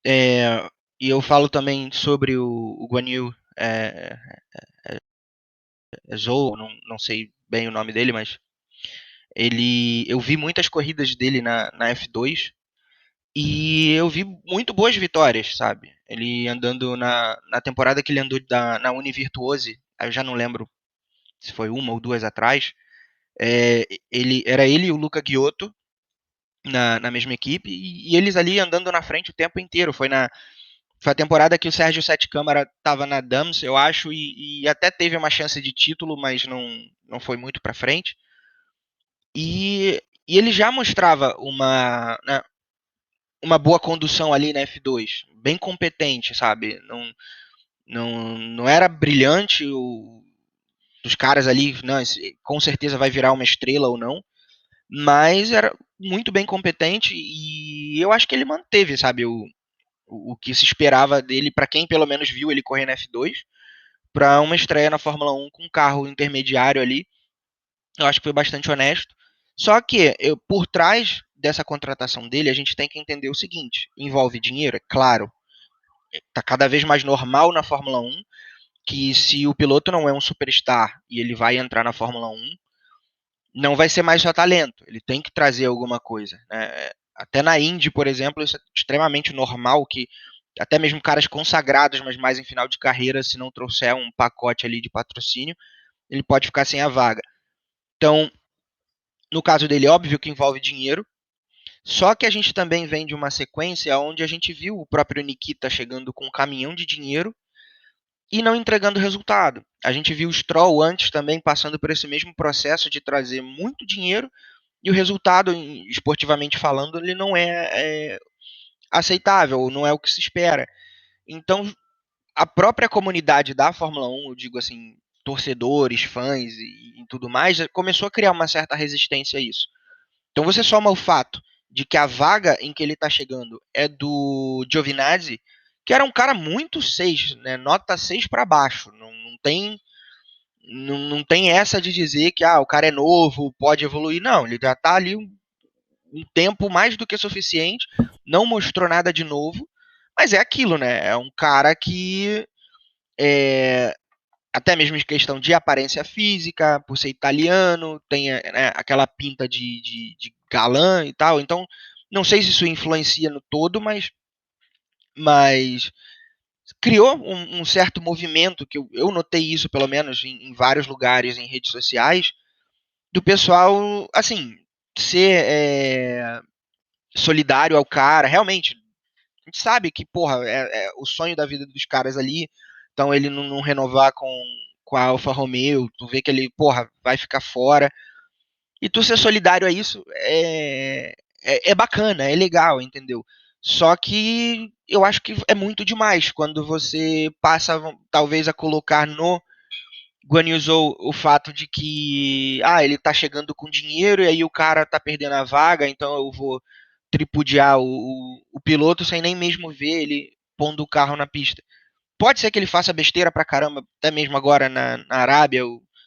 E eu falo também sobre o Guan Yu Zhou, não sei bem o nome dele, mas eu vi muitas corridas dele na F2 e eu vi muito boas vitórias, sabe? Ele andando na temporada que ele andou na Univirtuose, eu já não lembro se foi uma ou duas atrás, era ele e o Luca Ghiotto na mesma equipe e eles ali andando na frente o tempo inteiro. Foi a temporada que o Sérgio Sete Câmara estava na Dams, eu acho, e até teve uma chance de título, mas não foi muito para frente. E ele já mostrava uma boa condução ali na F2, bem competente, sabe? Não era brilhante os caras ali, não, com certeza vai virar uma estrela ou não, mas era muito bem competente e eu acho que ele manteve, sabe, o que se esperava dele para quem pelo menos viu ele correr na F2, para uma estreia na Fórmula 1 com um carro intermediário ali. Eu acho que foi bastante honesto. Só que por trás dessa contratação dele, a gente tem que entender o seguinte: envolve dinheiro, é claro. Tá cada vez mais normal na Fórmula 1 que se o piloto não é um superstar e ele vai entrar na Fórmula 1, não vai ser mais só talento. Ele tem que trazer alguma coisa. Né? Até na Indy, por exemplo, isso é extremamente normal que até mesmo caras consagrados, mas mais em final de carreira, se não trouxer um pacote ali de patrocínio, ele pode ficar sem a vaga. Então, no caso dele, óbvio que envolve dinheiro, só que a gente também vem de uma sequência onde a gente viu o próprio Nikita chegando com um caminhão de dinheiro e não entregando resultado. A gente viu o Stroll antes também passando por esse mesmo processo de trazer muito dinheiro e o resultado, esportivamente falando, ele não é aceitável, não é o que se espera. Então, a própria comunidade da Fórmula 1, eu digo assim, torcedores, fãs e tudo mais, começou a criar uma certa resistência a isso. Então você soma o fato de que a vaga em que ele está chegando é do Giovinazzi, que era um cara muito 6, né? Nota 6 para baixo. Não tem essa de dizer que o cara é novo, pode evoluir. Não, ele já está ali um tempo mais do que suficiente, não mostrou nada de novo, mas é aquilo, né? É um cara que até mesmo em questão de aparência física, por ser italiano, tem né, aquela pinta de galã e tal. Então, não sei se isso influencia no todo, mas criou um certo movimento, que eu notei isso pelo menos em vários lugares, em redes sociais, do pessoal, assim, ser solidário ao cara. Realmente, a gente sabe que, porra, é o sonho da vida dos caras ali. Então ele não renovar com a Alfa Romeo, tu vê que ele, porra, vai ficar fora. E tu ser solidário a isso é bacana, é legal, entendeu? Só que eu acho que é muito demais quando você passa, talvez, a colocar no Guan Yu Zhou o fato de que ele tá chegando com dinheiro e aí o cara tá perdendo a vaga, então eu vou tripudiar o piloto sem nem mesmo ver ele pondo o carro na pista. Pode ser que ele faça besteira pra caramba, até mesmo agora na Arábia,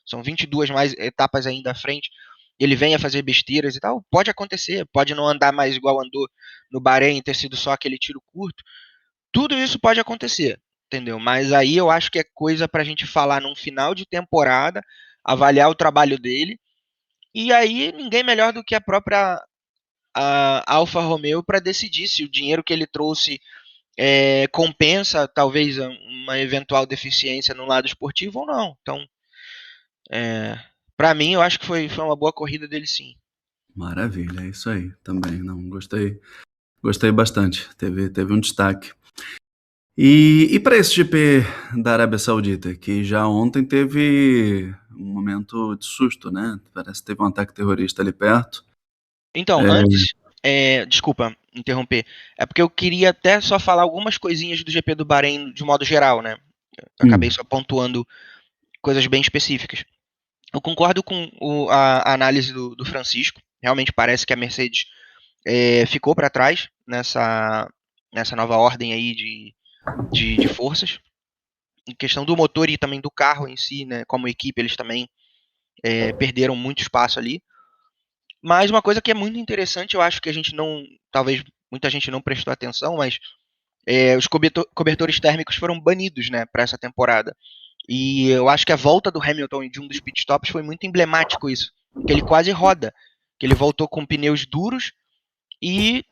são 22 mais etapas ainda à frente, ele venha fazer besteiras e tal. Pode acontecer, pode não andar mais igual andou no Bahrein, ter sido só aquele tiro curto. Tudo isso pode acontecer, entendeu? Mas aí eu acho que é coisa pra gente falar num final de temporada, avaliar o trabalho dele, e aí ninguém melhor do que a própria Alfa Romeo para decidir se o dinheiro que ele trouxe compensa talvez uma eventual deficiência no lado esportivo ou não. Então, para mim, eu acho que foi uma boa corrida dele, sim. Maravilha, é isso aí também. Não, gostei bastante. Teve um destaque. E para esse GP da Arábia Saudita, que já ontem teve um momento de susto, né? Parece que teve um ataque terrorista ali perto. Então, antes, desculpa interromper, é porque eu queria até só falar algumas coisinhas do GP do Bahrein de modo geral, né? Eu acabei só pontuando coisas bem específicas. Eu concordo com a análise do Francisco. Realmente parece que a Mercedes ficou para trás nessa nova ordem aí de forças. Em questão do motor e também do carro em si, né? Como equipe, eles também perderam muito espaço ali. Mas uma coisa que é muito interessante, eu acho que a gente não. Talvez muita gente não prestou atenção, mas os cobertores térmicos foram banidos, né, para essa temporada. E eu acho que a volta do Hamilton de um dos pitstops foi muito emblemático isso. Que ele quase roda. Que ele voltou com pneus duros e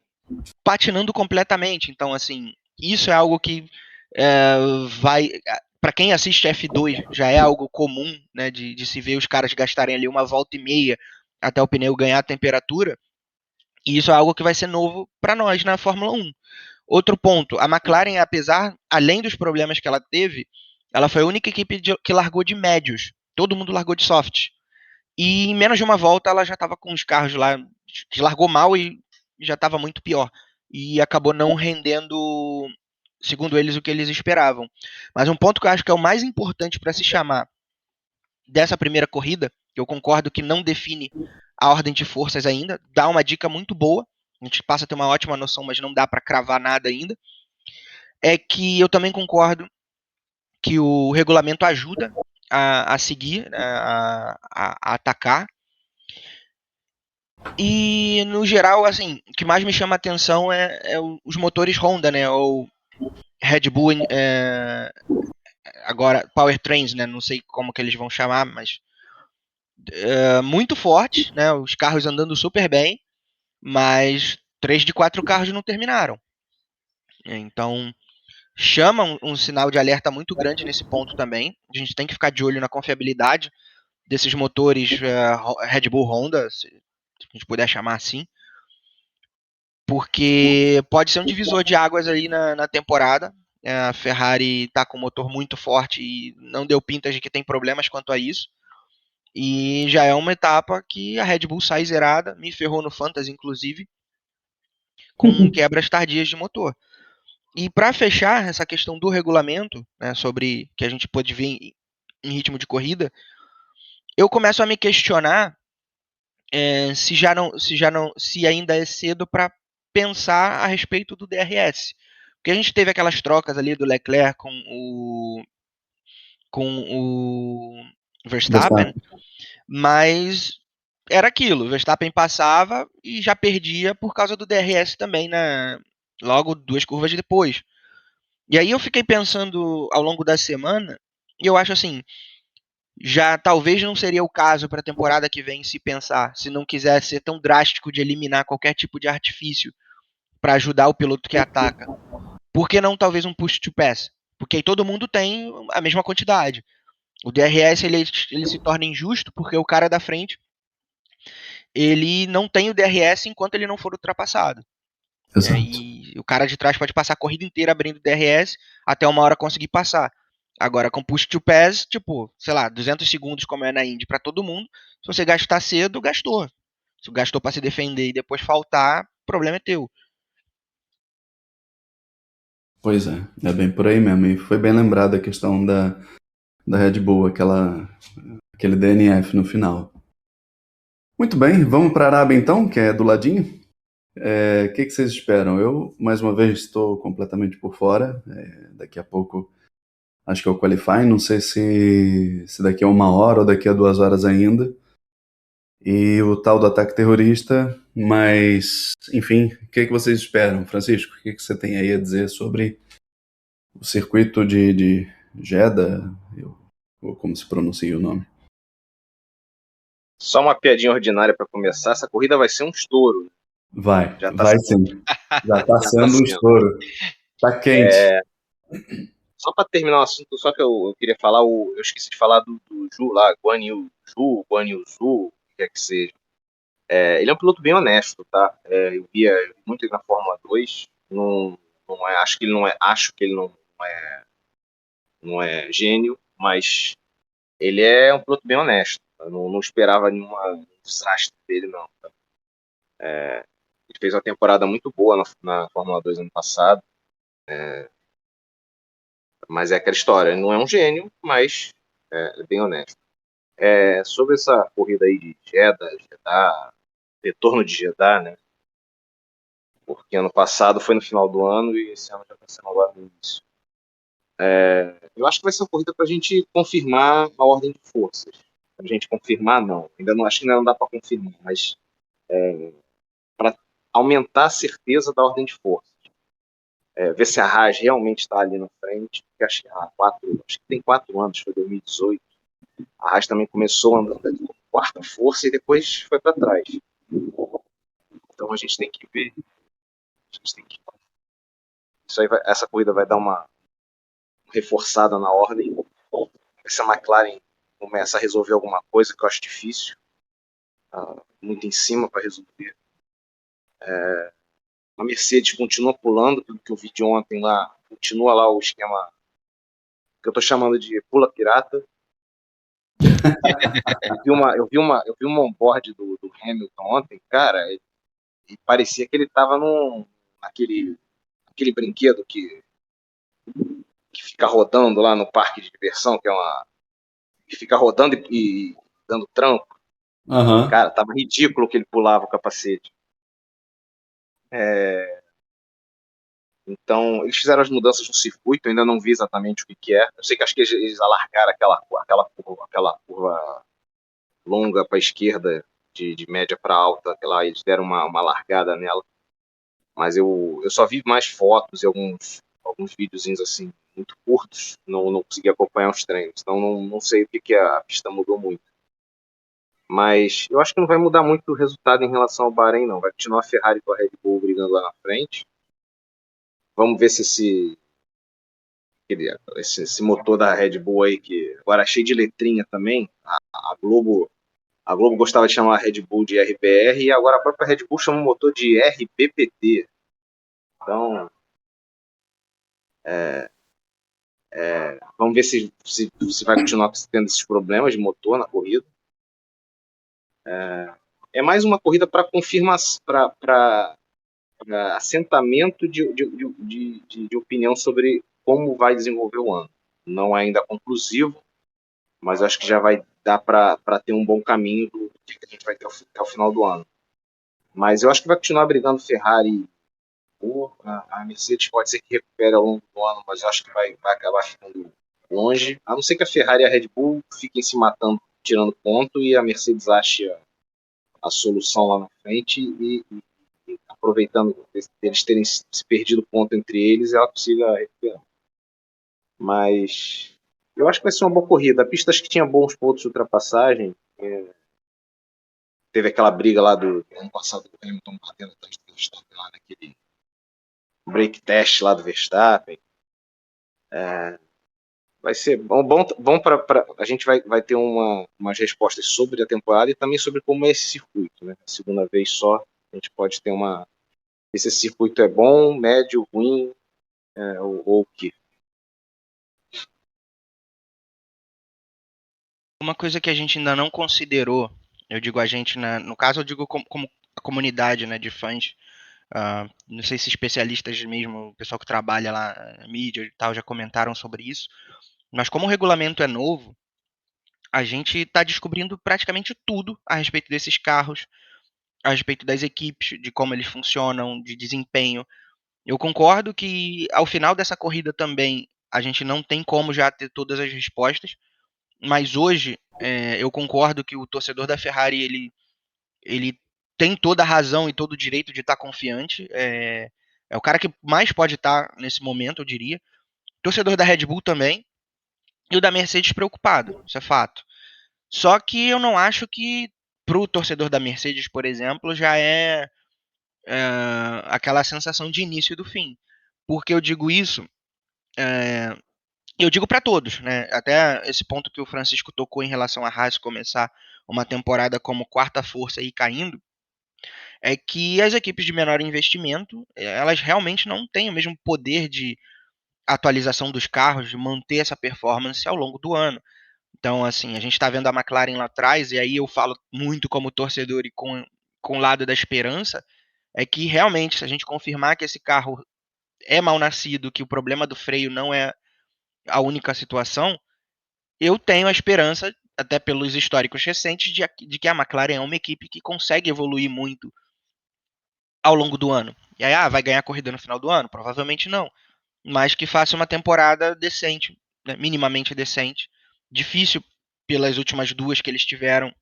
patinando completamente. Então, assim, isso é algo que vai. Para quem assiste F2, já é algo comum, né, de se ver os caras gastarem ali uma volta e meia até o pneu ganhar temperatura. E isso é algo que vai ser novo para nós na Fórmula 1. Outro ponto, a McLaren, além dos problemas que ela teve, ela foi a única equipe que largou de médios. Todo mundo largou de soft. E em menos de uma volta ela já estava com os carros lá, que largou mal e já estava muito pior. E acabou não rendendo, segundo eles, o que eles esperavam. Mas um ponto que eu acho que é o mais importante para se chamar dessa primeira corrida, que eu concordo que não define a ordem de forças ainda, dá uma dica muito boa, a gente passa a ter uma ótima noção, mas não dá para cravar nada ainda, é que eu também concordo que o regulamento ajuda a seguir, a atacar. E, no geral, assim, o que mais me chama a atenção é os motores Honda, né? Ou Red Bull, agora Powertrains, né? Não sei como que eles vão chamar, mas muito forte, né? Os carros andando super bem, mas 3 de 4 carros não terminaram. Então, chama um sinal de alerta muito grande nesse ponto também. A gente tem que ficar de olho na confiabilidade desses motores Red Bull Honda, se a gente puder chamar assim, porque pode ser um divisor de águas ali na temporada. A Ferrari está com um motor muito forte e não deu pintas de que tem problemas quanto a isso. E já é uma etapa que a Red Bull sai zerada, me ferrou no Fantasy, inclusive, com quebras tardias de motor. E para fechar essa questão do regulamento, né, sobre que a gente pode ver em ritmo de corrida, eu começo a me questionar se ainda é cedo para pensar a respeito do DRS. Porque a gente teve aquelas trocas ali do Leclerc com o Verstappen, mas era aquilo, o Verstappen passava e já perdia por causa do DRS também, logo 2 curvas depois. E aí eu fiquei pensando ao longo da semana, e eu acho assim, já talvez não seria o caso para a temporada que vem se pensar, se não quiser ser tão drástico de eliminar qualquer tipo de artifício para ajudar o piloto que ataca. Por que não talvez um push to pass? Porque aí todo mundo tem a mesma quantidade. O DRS ele se torna injusto porque o cara da frente ele não tem o DRS enquanto ele não for ultrapassado. E o cara de trás pode passar a corrida inteira abrindo DRS até uma hora conseguir passar. Agora, com push to pass, tipo, sei lá, 200 segundos como é na Indy para todo mundo. Se você gastar cedo, gastou. Se gastou para se defender e depois faltar, o problema é teu. Pois é bem por aí mesmo. E foi bem lembrada a questão da Red Bull, aquele DNF no final. Muito bem, vamos para a Arábia então, que é do ladinho. O que vocês esperam? Eu, mais uma vez, estou completamente por fora. Daqui a pouco, acho que é o qualifying. Não sei se daqui a 1 hora ou daqui a 2 horas ainda. E o tal do ataque terrorista. Mas, enfim, o que vocês esperam? Francisco, o que você tem aí a dizer sobre o circuito de Jeddah? Ou como se pronuncia o nome? Só uma piadinha ordinária para começar. Essa corrida vai ser um estouro. Vai sendo. sim. Já está sendo um estouro. Tá quente. Só para terminar o assunto, só que eu queria falar, eu esqueci de falar do Zhu lá, Guan Yu Zhu, o que quer que seja. Ele é um piloto bem honesto, tá? Eu via muito ele na Fórmula 2. Acho que ele não é gênio, mas ele é um piloto bem honesto. Eu não esperava nenhum desastre dele, não. Tá? Ele fez uma temporada muito boa na Fórmula 2 ano passado. Mas é aquela história, ele não é um gênio, mas é bem honesto. Sobre essa corrida aí de Jeddah, retorno de Jeddah, né? Porque ano passado foi no final do ano e esse ano já está sendo agora no início. Eu acho que vai ser uma corrida para a gente confirmar a ordem de forças. Para a gente confirmar, não. Acho que ainda não dá para confirmar, mas para aumentar a certeza da ordem de forças. Ver se a Haas realmente está ali na frente. Porque acho que tem 4 anos, foi 2018. A Haas também começou andando com quarta força e depois foi para trás. Então a gente tem que ver. Essa corrida vai dar uma reforçada na ordem. Se a McLaren começa a resolver alguma coisa, que eu acho difícil, muito em cima para resolver. A Mercedes continua pulando, pelo que eu vi de ontem lá, continua lá o esquema que eu estou chamando de pula pirata. Eu vi um onboard do Hamilton ontem, cara, e parecia que ele estava naquele brinquedo que fica rodando lá no parque de diversão, que fica rodando e dando tranco. Uhum. Cara, tava ridículo que ele pulava o capacete. Então, eles fizeram as mudanças no circuito, eu ainda não vi exatamente o que é. Eu sei que acho que eles alargaram aquela curva longa para a esquerda, de média para alta, eles deram uma largada nela. Mas eu só vi mais fotos e alguns videozinhos assim, muito curtos, não consegui acompanhar os treinos. Então, não sei o que a pista mudou muito. Mas eu acho que não vai mudar muito o resultado em relação ao Bahrein, não. Vai continuar a Ferrari com a Red Bull brigando lá na frente. Vamos ver se esse motor da Red Bull aí, que agora é cheio de letrinha também, a Globo gostava de chamar a Red Bull de RBR e agora a própria Red Bull chama o motor de RBPT. Então, Vamos ver se vai continuar tendo esses problemas de motor na corrida. É mais uma corrida para confirmação, para assentamento de opinião sobre como vai desenvolver o ano. Não é ainda conclusivo, mas acho que já vai dar para ter um bom caminho do que a gente vai ter até o final do ano. Mas eu acho que vai continuar brigando Ferrari. A Mercedes pode ser que recupere ao longo do ano, mas eu acho que vai acabar ficando longe. A não ser que a Ferrari e a Red Bull fiquem se matando, tirando ponto, e a Mercedes ache a solução lá na frente e aproveitando eles terem se perdido ponto entre eles, ela consiga recuperar. Mas eu acho que vai ser uma boa corrida. A pista acho que tinha bons pontos de ultrapassagem. Teve aquela briga lá do ano passado do Hamilton batendo atrás do Verstappen lá naquele break test lá do Verstappen. Vai ser bom para a gente vai ter umas respostas sobre a temporada e também sobre como é esse circuito, né? A segunda vez só a gente pode ter esse circuito é bom, médio, ruim, ou o que. Uma coisa que a gente ainda não considerou, eu digo a gente, no caso eu digo como a comunidade, né, de fãs, não sei se especialistas mesmo, o pessoal que trabalha lá, mídia e tal, já comentaram sobre isso, mas como o regulamento é novo, a gente está descobrindo praticamente tudo a respeito desses carros, a respeito das equipes, de como eles funcionam, de desempenho. Eu concordo que ao final dessa corrida também a gente não tem como já ter todas as respostas, mas hoje eu concordo que o torcedor da Ferrari ele tem toda a razão e todo o direito de estar confiante. É o cara que mais pode estar nesse momento, eu diria. Torcedor da Red Bull também. E o da Mercedes preocupado, isso é fato. Só que eu não acho que pro torcedor da Mercedes, por exemplo, já aquela sensação de início do fim. Por que eu digo isso? Eu digo para todos, né? Até esse ponto que o Francisco tocou em relação a Haas começar uma temporada como quarta força e caindo, é que as equipes de menor investimento, elas realmente não têm o mesmo poder de atualização dos carros, de manter essa performance ao longo do ano. Então, assim, a gente está vendo a McLaren lá atrás, e aí eu falo muito como torcedor e com o lado da esperança, é que realmente, se a gente confirmar que esse carro é mal nascido, que o problema do freio não é a única situação, eu tenho a esperança, até pelos históricos recentes, de que a McLaren é uma equipe que consegue evoluir muito ao longo do ano. E aí, vai ganhar a corrida no final do ano? Provavelmente não. Mas que faça uma temporada decente, né, minimamente decente. Difícil pelas últimas duas que eles tiveram,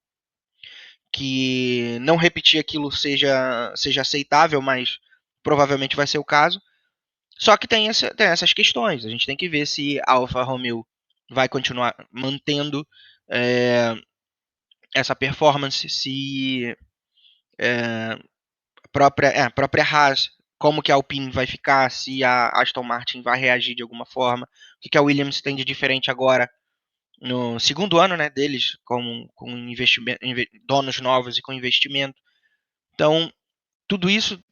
que não repetir aquilo seja aceitável, mas provavelmente vai ser o caso. Só que tem essas questões. A gente tem que ver se a Alfa Romeo vai continuar mantendo é, essa performance, se a própria Haas, como que a Alpine vai ficar, se a Aston Martin vai reagir de alguma forma, o que a Williams tem de diferente agora no segundo ano, né, deles, com investimento, donos novos e com investimento. Então, tudo isso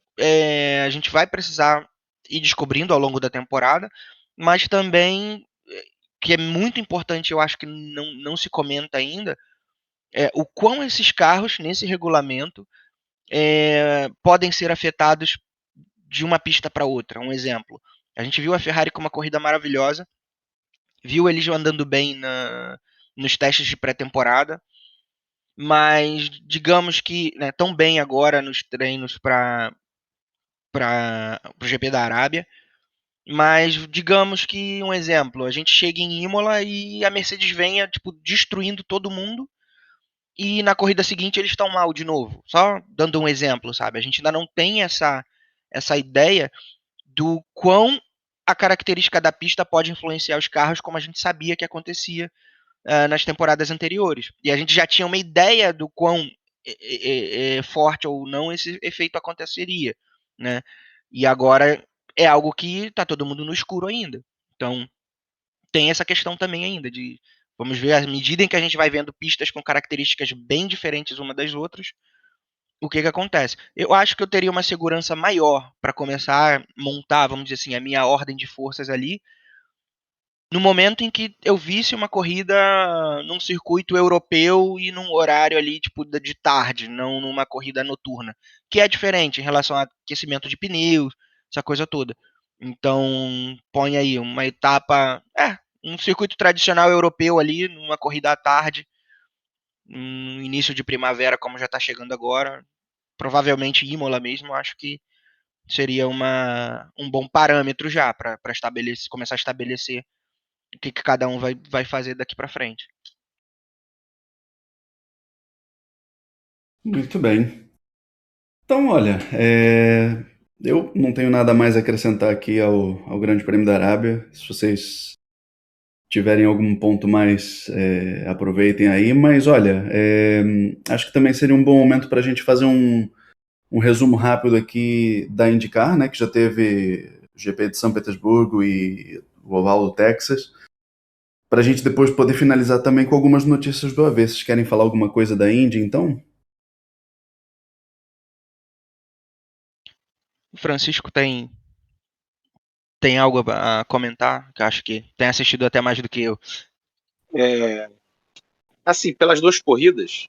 a gente vai precisar ir descobrindo ao longo da temporada, mas também, que é muito importante, eu acho que não se comenta ainda, é o quão esses carros, nesse regulamento, podem ser afetados de uma pista para outra. Um exemplo, a gente viu a Ferrari com uma corrida maravilhosa, viu eles andando bem nos testes de pré-temporada, mas digamos que tão bem agora nos treinos para o GP da Arábia, mas digamos que um exemplo, a gente chega em Imola e a Mercedes venha tipo destruindo todo mundo e na corrida seguinte eles estão mal de novo. Só dando um exemplo, sabe? A gente ainda não tem essa ideia do quão a característica da pista pode influenciar os carros, como a gente sabia que acontecia nas temporadas anteriores. E a gente já tinha uma ideia do quão forte ou não esse efeito aconteceria, né? E agora é algo que está todo mundo no escuro ainda. Então tem essa questão também ainda de vamos ver à medida em que a gente vai vendo pistas com características bem diferentes uma das outras, o que acontece. Eu acho que eu teria uma segurança maior para começar a montar, vamos dizer assim, a minha ordem de forças ali, no momento em que eu visse uma corrida num circuito europeu e num horário ali, tipo, de tarde, não numa corrida noturna, que é diferente em relação a aquecimento de pneus, essa coisa toda. Então, põe aí uma etapa, um circuito tradicional europeu ali, numa corrida à tarde, no início de primavera, como já está chegando agora, provavelmente Imola mesmo, acho que seria um bom parâmetro já para começar a estabelecer o que cada um vai fazer daqui para frente. Muito bem. Então, olha, eu não tenho nada mais a acrescentar aqui ao Grande Prêmio da Arábia. Se vocês tiverem algum ponto mais, aproveitem aí. Mas, olha, acho que também seria um bom momento para a gente fazer um resumo rápido aqui da IndyCar, né, que já teve o GP de São Petersburgo e o Oval do Texas, para a gente depois poder finalizar também com algumas notícias do AV. Vocês querem falar alguma coisa da Indy, então? O Francisco tem algo a comentar, que eu acho que tem assistido até mais do que eu. Assim, pelas duas corridas,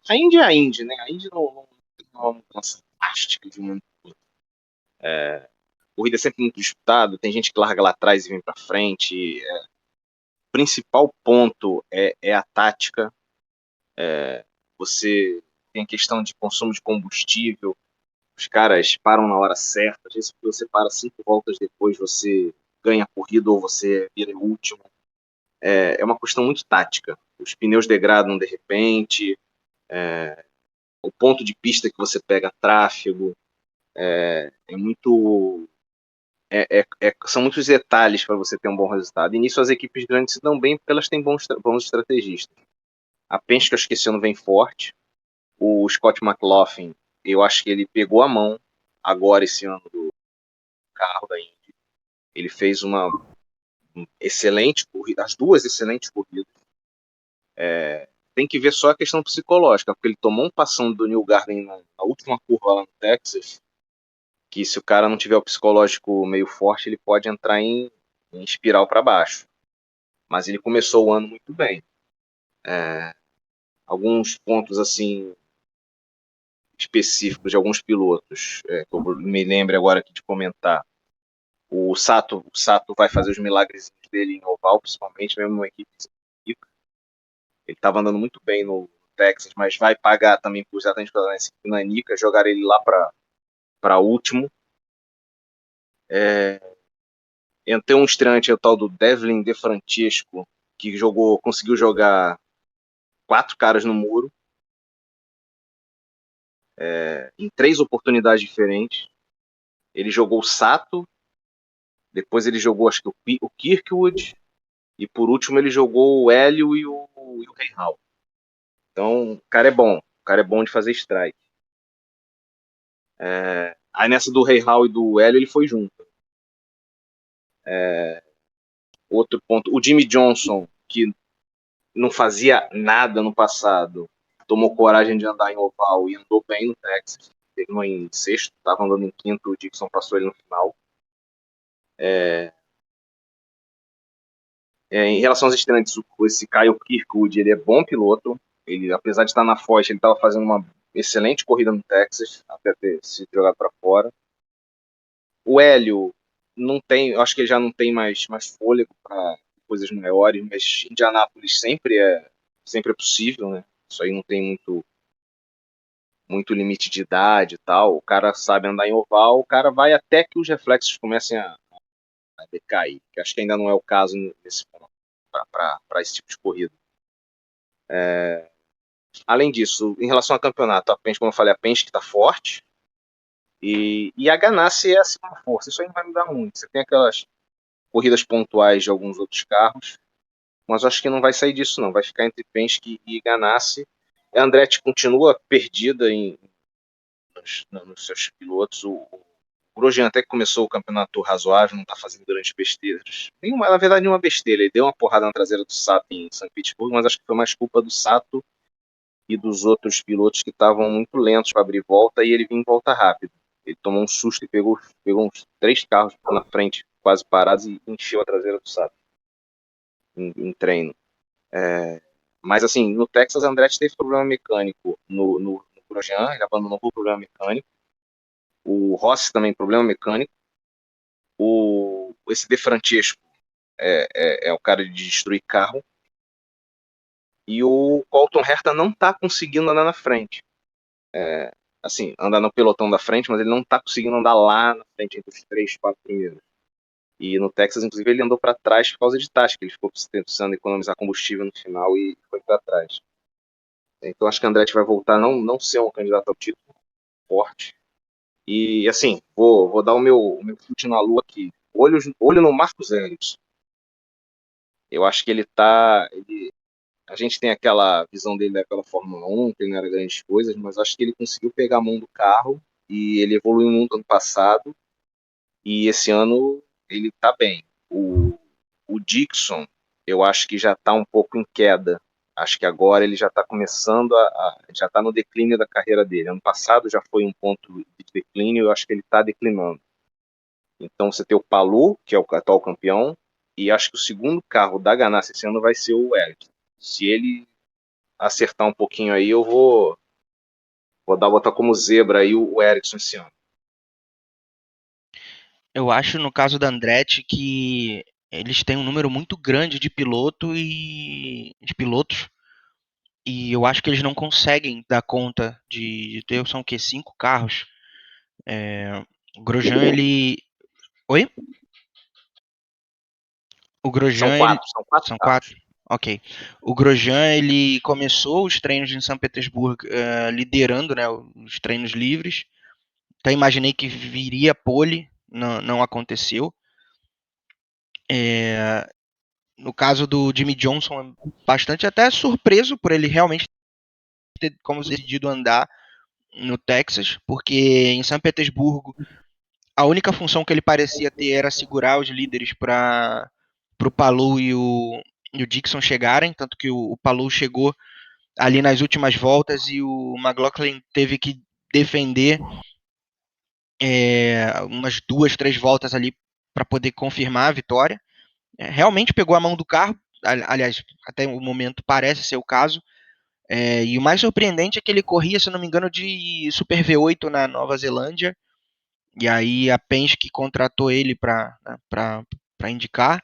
a Indy é a Indy, né? A Indy não tem uma mudança drástica de um ano pro outro. A corrida é sempre muito disputada, tem gente que larga lá atrás e vem para frente. O principal ponto é a tática. Você tem a questão de consumo de combustível, os caras param na hora certa, às vezes você para 5 voltas depois, você ganha a corrida ou você vira o último. É uma questão muito tática. Os pneus degradam de repente, o ponto de pista que você pega tráfego, é muito. São muitos detalhes para você ter um bom resultado. E nisso as equipes grandes se dão bem porque elas têm bons estrategistas. A Penske, acho que esse ano vem forte. O Scott McLaughlin, eu acho que ele pegou a mão agora esse ano do carro da Indy. Ele fez uma excelente corrida, as duas excelentes corridas. Tem que ver só a questão psicológica, porque ele tomou um passão do New Garden na última curva lá no Texas, que se o cara não tiver o psicológico meio forte, ele pode entrar em espiral para baixo. Mas ele começou o ano muito bem. Alguns pontos assim específicos de alguns pilotos, que eu me lembro agora aqui de comentar. O Sato vai fazer os milagres dele em oval, principalmente, mesmo uma equipe. Ele estava andando muito bem no Texas, mas vai pagar também por exatamente por essa equipe nanica, jogar ele lá para último. Tem um estreante, o tal do Devlin De Francesco, que conseguiu jogar 4 caras no muro, em 3 oportunidades diferentes. Ele jogou o Sato, depois ele jogou acho que o Kirkwood, e por último ele jogou o Hélio e o Reinhal. Então o cara é bom de fazer strike. Aí nessa do Reinhal e do Hélio ele foi junto. Outro ponto, o Jimmy Johnson, que não fazia nada no passado, tomou coragem de andar em oval e andou bem no Texas. Terminou em sexto, estava andando em quinto, o Dixon passou ele no final. Em relação aos estreantes, esse Kyle Kirkwood, ele é bom piloto. Ele, apesar de estar na Foz, ele estava fazendo uma excelente corrida no Texas, até ter se jogado para fora. O Hélio não tem, eu acho que ele já não tem mais fôlego para coisas maiores, mas Indianápolis sempre é possível, né? Isso aí não tem muito limite de idade e tal. O cara sabe andar em oval, o cara vai até que os reflexos comecem a decair, que acho que ainda não é o caso nesse ponto para esse tipo de corrida. Além disso, em relação ao campeonato, a Penske, como eu falei, a Penske está forte e a Ganassi é acima da força. Isso aí não vai mudar muito. Você tem aquelas corridas pontuais de alguns outros carros, mas acho que não vai sair disso não. Vai ficar entre Penske e Ganassi. A Andretti continua perdida nos seus pilotos. O Grosjean até que começou o campeonato razoável, não está fazendo grandes besteiras. Na verdade, nenhuma besteira. Ele deu uma porrada na traseira do Sato em São Petersburgo, mas acho que foi mais culpa do Sato e dos outros pilotos que estavam muito lentos para abrir volta e ele vinha em volta rápido. Ele tomou um susto e pegou uns 3 carros na frente, quase parados, e encheu a traseira do Sato. em treino. Mas assim, no Texas, Andretti teve problema mecânico no Grosjean, ele abandonou por problema mecânico. O Rossi também problema mecânico. Esse De Francesco é o cara de destruir carro. E o Colton Herta não está conseguindo andar na frente. Assim, andar no pelotão da frente, mas ele não está conseguindo andar lá na frente entre os 3, 4 primeiros. E no Texas, inclusive, ele andou para trás por causa de tática. Ele ficou precisando economizar combustível no final e foi para trás. Então acho que a Andretti vai voltar a não ser um candidato ao título forte. E assim, vou dar o meu chute na lua aqui. Olho no Marcos Ericsson. Eu acho que a gente tem aquela visão dele pela Fórmula 1, que ele não era grandes coisas, mas acho que ele conseguiu pegar a mão do carro e ele evoluiu muito ano passado. E esse ano ele está bem. O Dixon, eu acho que já está um pouco em queda. Acho que agora ele já está começando já está no declínio da carreira dele. Ano passado já foi um ponto de declínio, eu acho que ele está declinando. Então você tem o Palou, que é o atual campeão, e acho que o segundo carro da Ganassi esse ano vai ser o Ericsson. Se ele acertar um pouquinho aí, eu vou botar como zebra aí o Ericsson esse ano. Eu acho, no caso da Andretti, que eles têm um número muito grande de pilotos, e eu acho que eles não conseguem dar conta de ter, são o quê? 5 carros. O Grosjean, ele... Oi? O Grosjean, São quatro são carros. 4? Ok. O Grosjean, ele começou os treinos em São Petersburgo liderando, né, os treinos livres. Então imaginei que viria pole, não aconteceu. No caso do Jimmy Johnson, bastante até surpreso por ele realmente ter como decidido andar no Texas, porque em São Petersburgo a única função que ele parecia ter era segurar os líderes para o Palou e o Dixon chegarem, tanto que o Palou chegou ali nas últimas voltas e o McLaughlin teve que defender umas 2, 3 voltas ali para poder confirmar a vitória. Realmente pegou a mão do carro, aliás, até o momento parece ser o caso. E o mais surpreendente é que ele corria, se não me engano, de Super V8 na Nova Zelândia. E aí a Penske contratou ele para indicar.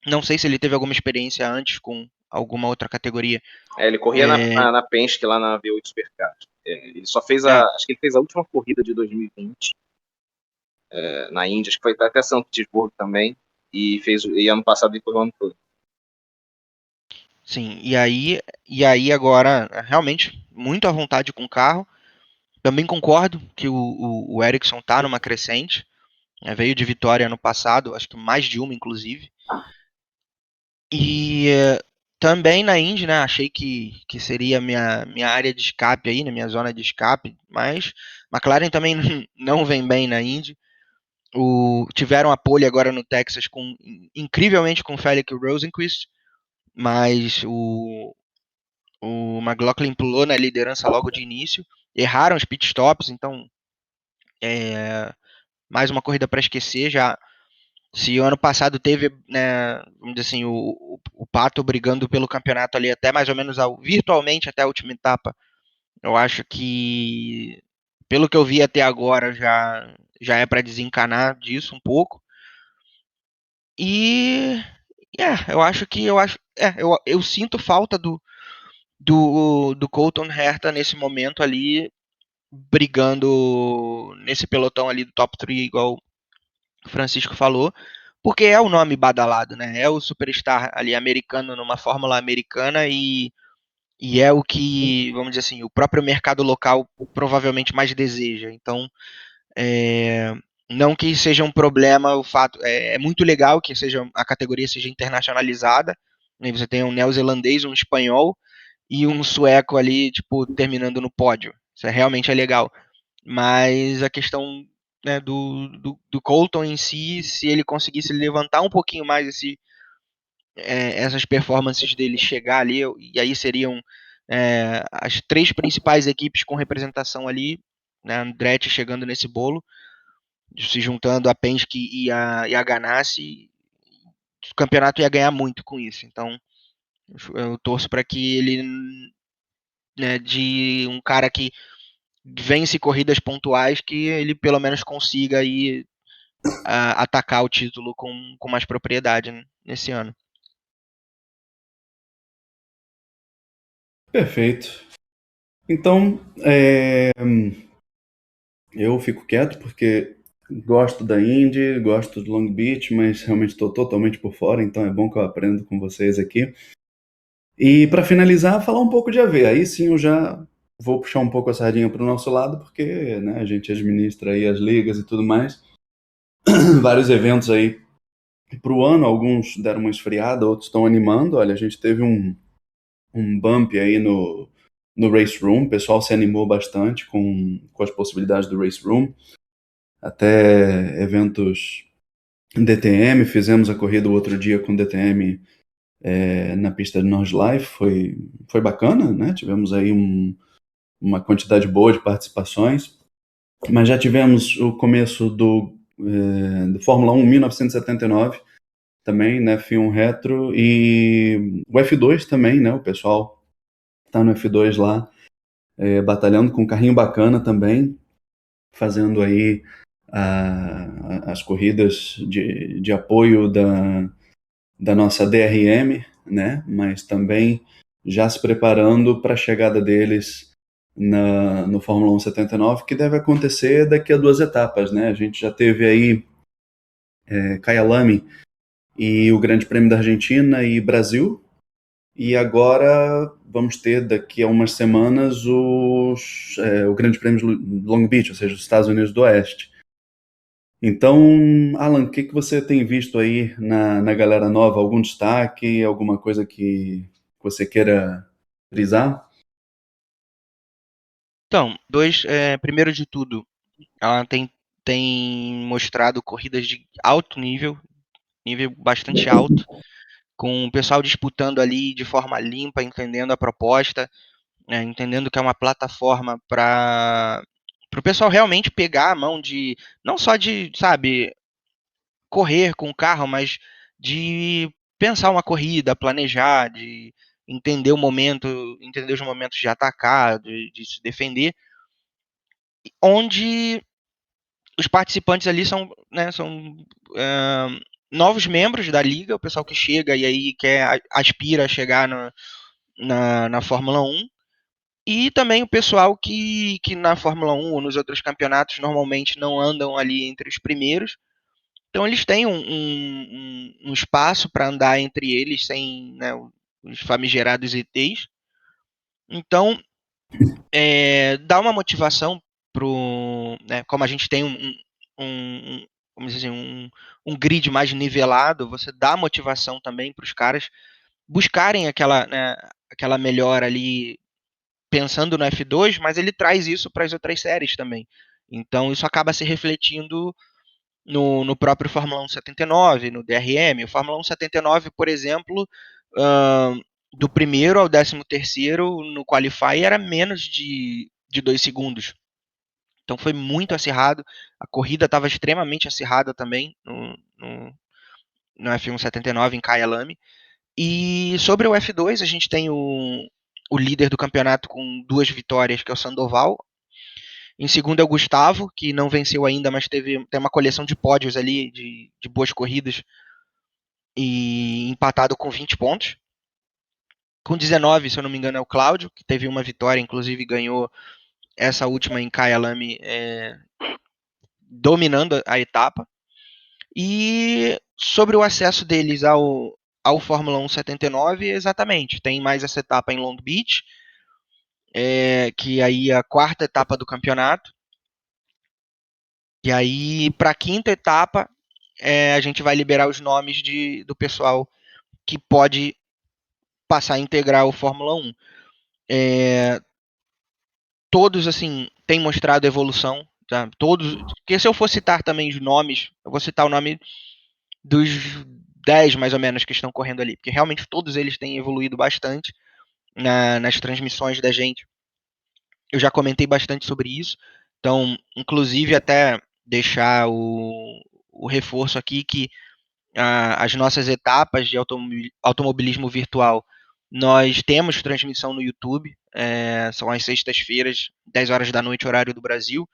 Não sei se ele teve alguma experiência antes com alguma outra categoria. Ele corria na Penske lá na V8 Supercars. Ele só fez É, acho que ele fez a última corrida de 2020 na Índia, acho que foi até São Petersburgo também, e ano passado ele correu o ano todo. sim, e aí agora, realmente, muito à vontade com o carro. Também concordo que o Ericsson tá numa crescente. Veio de vitória ano passado, acho que mais de uma, inclusive. E também na Indy, né? Achei que seria minha área de escape aí, né, minha zona de escape. Mas McLaren também não vem bem na Indy. Tiveram a pole agora no Texas, incrivelmente com o Felix Rosenqvist. Mas o McLaughlin pulou na liderança logo de início. Erraram os pitstops, então mais uma corrida para esquecer. Já se o ano passado teve, né, vamos dizer assim, o Pato brigando pelo campeonato ali até mais ou menos virtualmente até a última etapa, eu acho que pelo que eu vi até agora já é para desencanar disso um pouco. E eu acho que eu sinto falta do Colton Herta nesse momento ali brigando nesse pelotão ali do top 3, igual o Francisco falou, porque é o nome badalado, né? É o superstar ali americano numa fórmula americana e é o que, vamos dizer assim, o próprio mercado local provavelmente mais deseja. Então, é, não que seja um problema o fato, é muito legal que a categoria seja internacionalizada, né? Você tem um neozelandês, um espanhol e um sueco ali, tipo, terminando no pódio. Isso realmente é legal. Mas a questão, né, do Colton em si, se ele conseguisse levantar um pouquinho mais essas performances dele, chegar ali, e aí seriam as 3 principais equipes com representação ali, né, Andretti chegando nesse bolo, se juntando a Penske e a Ganassi, o campeonato ia ganhar muito com isso. Então, eu torço para que ele, né, de um cara que vence corridas pontuais, que ele pelo menos consiga aí atacar o título com mais propriedade, né, nesse ano. Perfeito. Então, eu fico quieto porque gosto da Indy, gosto do Long Beach, mas realmente estou totalmente por fora, então é bom que eu aprendo com vocês aqui. E para finalizar, falar um pouco de AV. Aí sim eu já vou puxar um pouco a sardinha para o nosso lado, porque, né, a gente administra aí as ligas e tudo mais. Vários eventos aí para o ano, alguns deram uma esfriada, outros estão animando. Olha, a gente teve um bump aí no Race Room, o pessoal se animou bastante com as possibilidades do Race Room. Até eventos DTM, fizemos a corrida o outro dia com DTM na pista de Nordlife, foi bacana, né? Tivemos aí uma quantidade boa de participações, mas já tivemos o começo do Fórmula 1 1979, também, né? F1 Retro, e o F2 também, né? O pessoal tá no F2 lá, batalhando com um carrinho bacana também, fazendo aí as corridas de apoio da nossa DRM, né? Mas também já se preparando para a chegada deles no Fórmula 1 79, que deve acontecer daqui a 2 etapas, né? A gente já teve aí Kyalami e o Grande Prêmio da Argentina e Brasil, e agora vamos ter daqui a umas semanas o Grande Prêmio de Long Beach, ou seja, os Estados Unidos do Oeste. Então, Alan, o que você tem visto aí na galera nova? Algum destaque, alguma coisa que você queira frisar? Então, primeiro de tudo, ela tem mostrado corridas de alto nível bastante alto, com o pessoal disputando ali de forma limpa, entendendo a proposta, né, entendendo que é uma plataforma para o pessoal realmente pegar a mão de, não só de, sabe, correr com o carro, mas de pensar uma corrida, planejar, de entender o momento, entender os momentos de atacar, de se defender, onde os participantes ali são, né, são novos membros da liga, o pessoal que chega e aí aspira a chegar na Fórmula 1, e também o pessoal que na Fórmula 1 ou nos outros campeonatos normalmente não andam ali entre os primeiros. Então eles têm um espaço para andar entre eles sem, né, os famigerados ETs. Então dá uma motivação pro, né, como a gente tem vamos dizer assim, um grid mais nivelado, você dá motivação também para os caras buscarem aquela, né, aquela melhora ali pensando no F2, mas ele traz isso para as outras séries também. Então isso acaba se refletindo no próprio Fórmula 1 79, no DRM. O Fórmula 1 79, por exemplo, do primeiro ao 13º no Qualify era menos de 2 segundos. Então foi muito acirrado. A corrida estava extremamente acirrada também no F1 79 em Kyalami. E sobre o F2, a gente tem o líder do campeonato com 2 vitórias, que é o Sandoval. Em segundo é o Gustavo, que não venceu ainda, mas tem uma coleção de pódios ali, de boas corridas, e empatado com 20 pontos. Com 19, se eu não me engano, é o Cláudio, que teve uma vitória, inclusive ganhou essa última em Kyalami, dominando a etapa. E sobre o acesso deles ao Fórmula 1 79, exatamente, tem mais essa etapa em Long Beach, que aí é a quarta etapa do campeonato. E aí, para a quinta etapa, a gente vai liberar os nomes do pessoal que pode passar a integrar o Fórmula 1. Todos, assim, têm mostrado evolução. Tá? Todos, porque se eu for citar também os nomes, eu vou citar o nome dos 10, mais ou menos, que estão correndo ali. Porque realmente todos eles têm evoluído bastante nas transmissões da gente. Eu já comentei bastante sobre isso. Então, inclusive, até deixar o reforço aqui que as nossas etapas de automobilismo virtual, nós temos transmissão no YouTube, são às sextas-feiras, 10 horas da noite, horário do Brasil.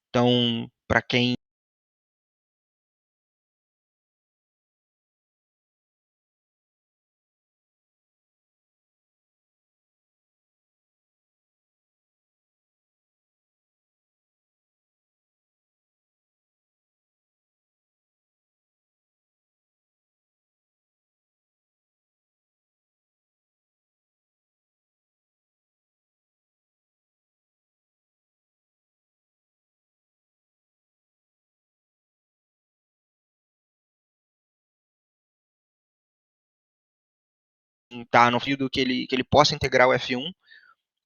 Então, para quem está no período que ele possa integrar o F1.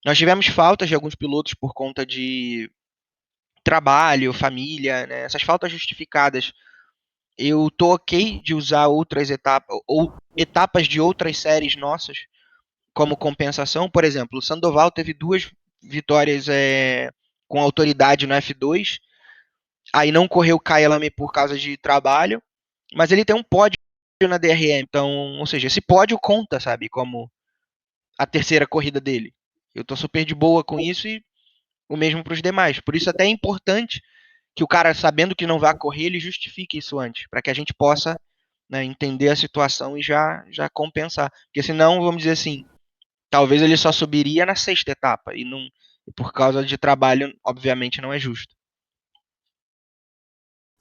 Nós tivemos faltas de alguns pilotos por conta de trabalho, família, né? Essas faltas justificadas. Eu tô ok de usar outras etapas ou etapas de outras séries nossas como compensação. Por exemplo, o Sandoval teve 2 vitórias com autoridade no F2, aí não correu Kyalami por causa de trabalho, mas ele tem um pódio na DRM, então, ou seja, esse pódio conta, sabe, como a terceira corrida dele. Eu tô super de boa com isso e o mesmo para os demais. Por isso até é importante que o cara, sabendo que não vai correr, ele justifique isso antes, para que a gente possa, né, entender a situação e já compensar. Porque senão, vamos dizer assim, talvez ele só subiria na sexta etapa e não, e por causa de trabalho, obviamente não é justo.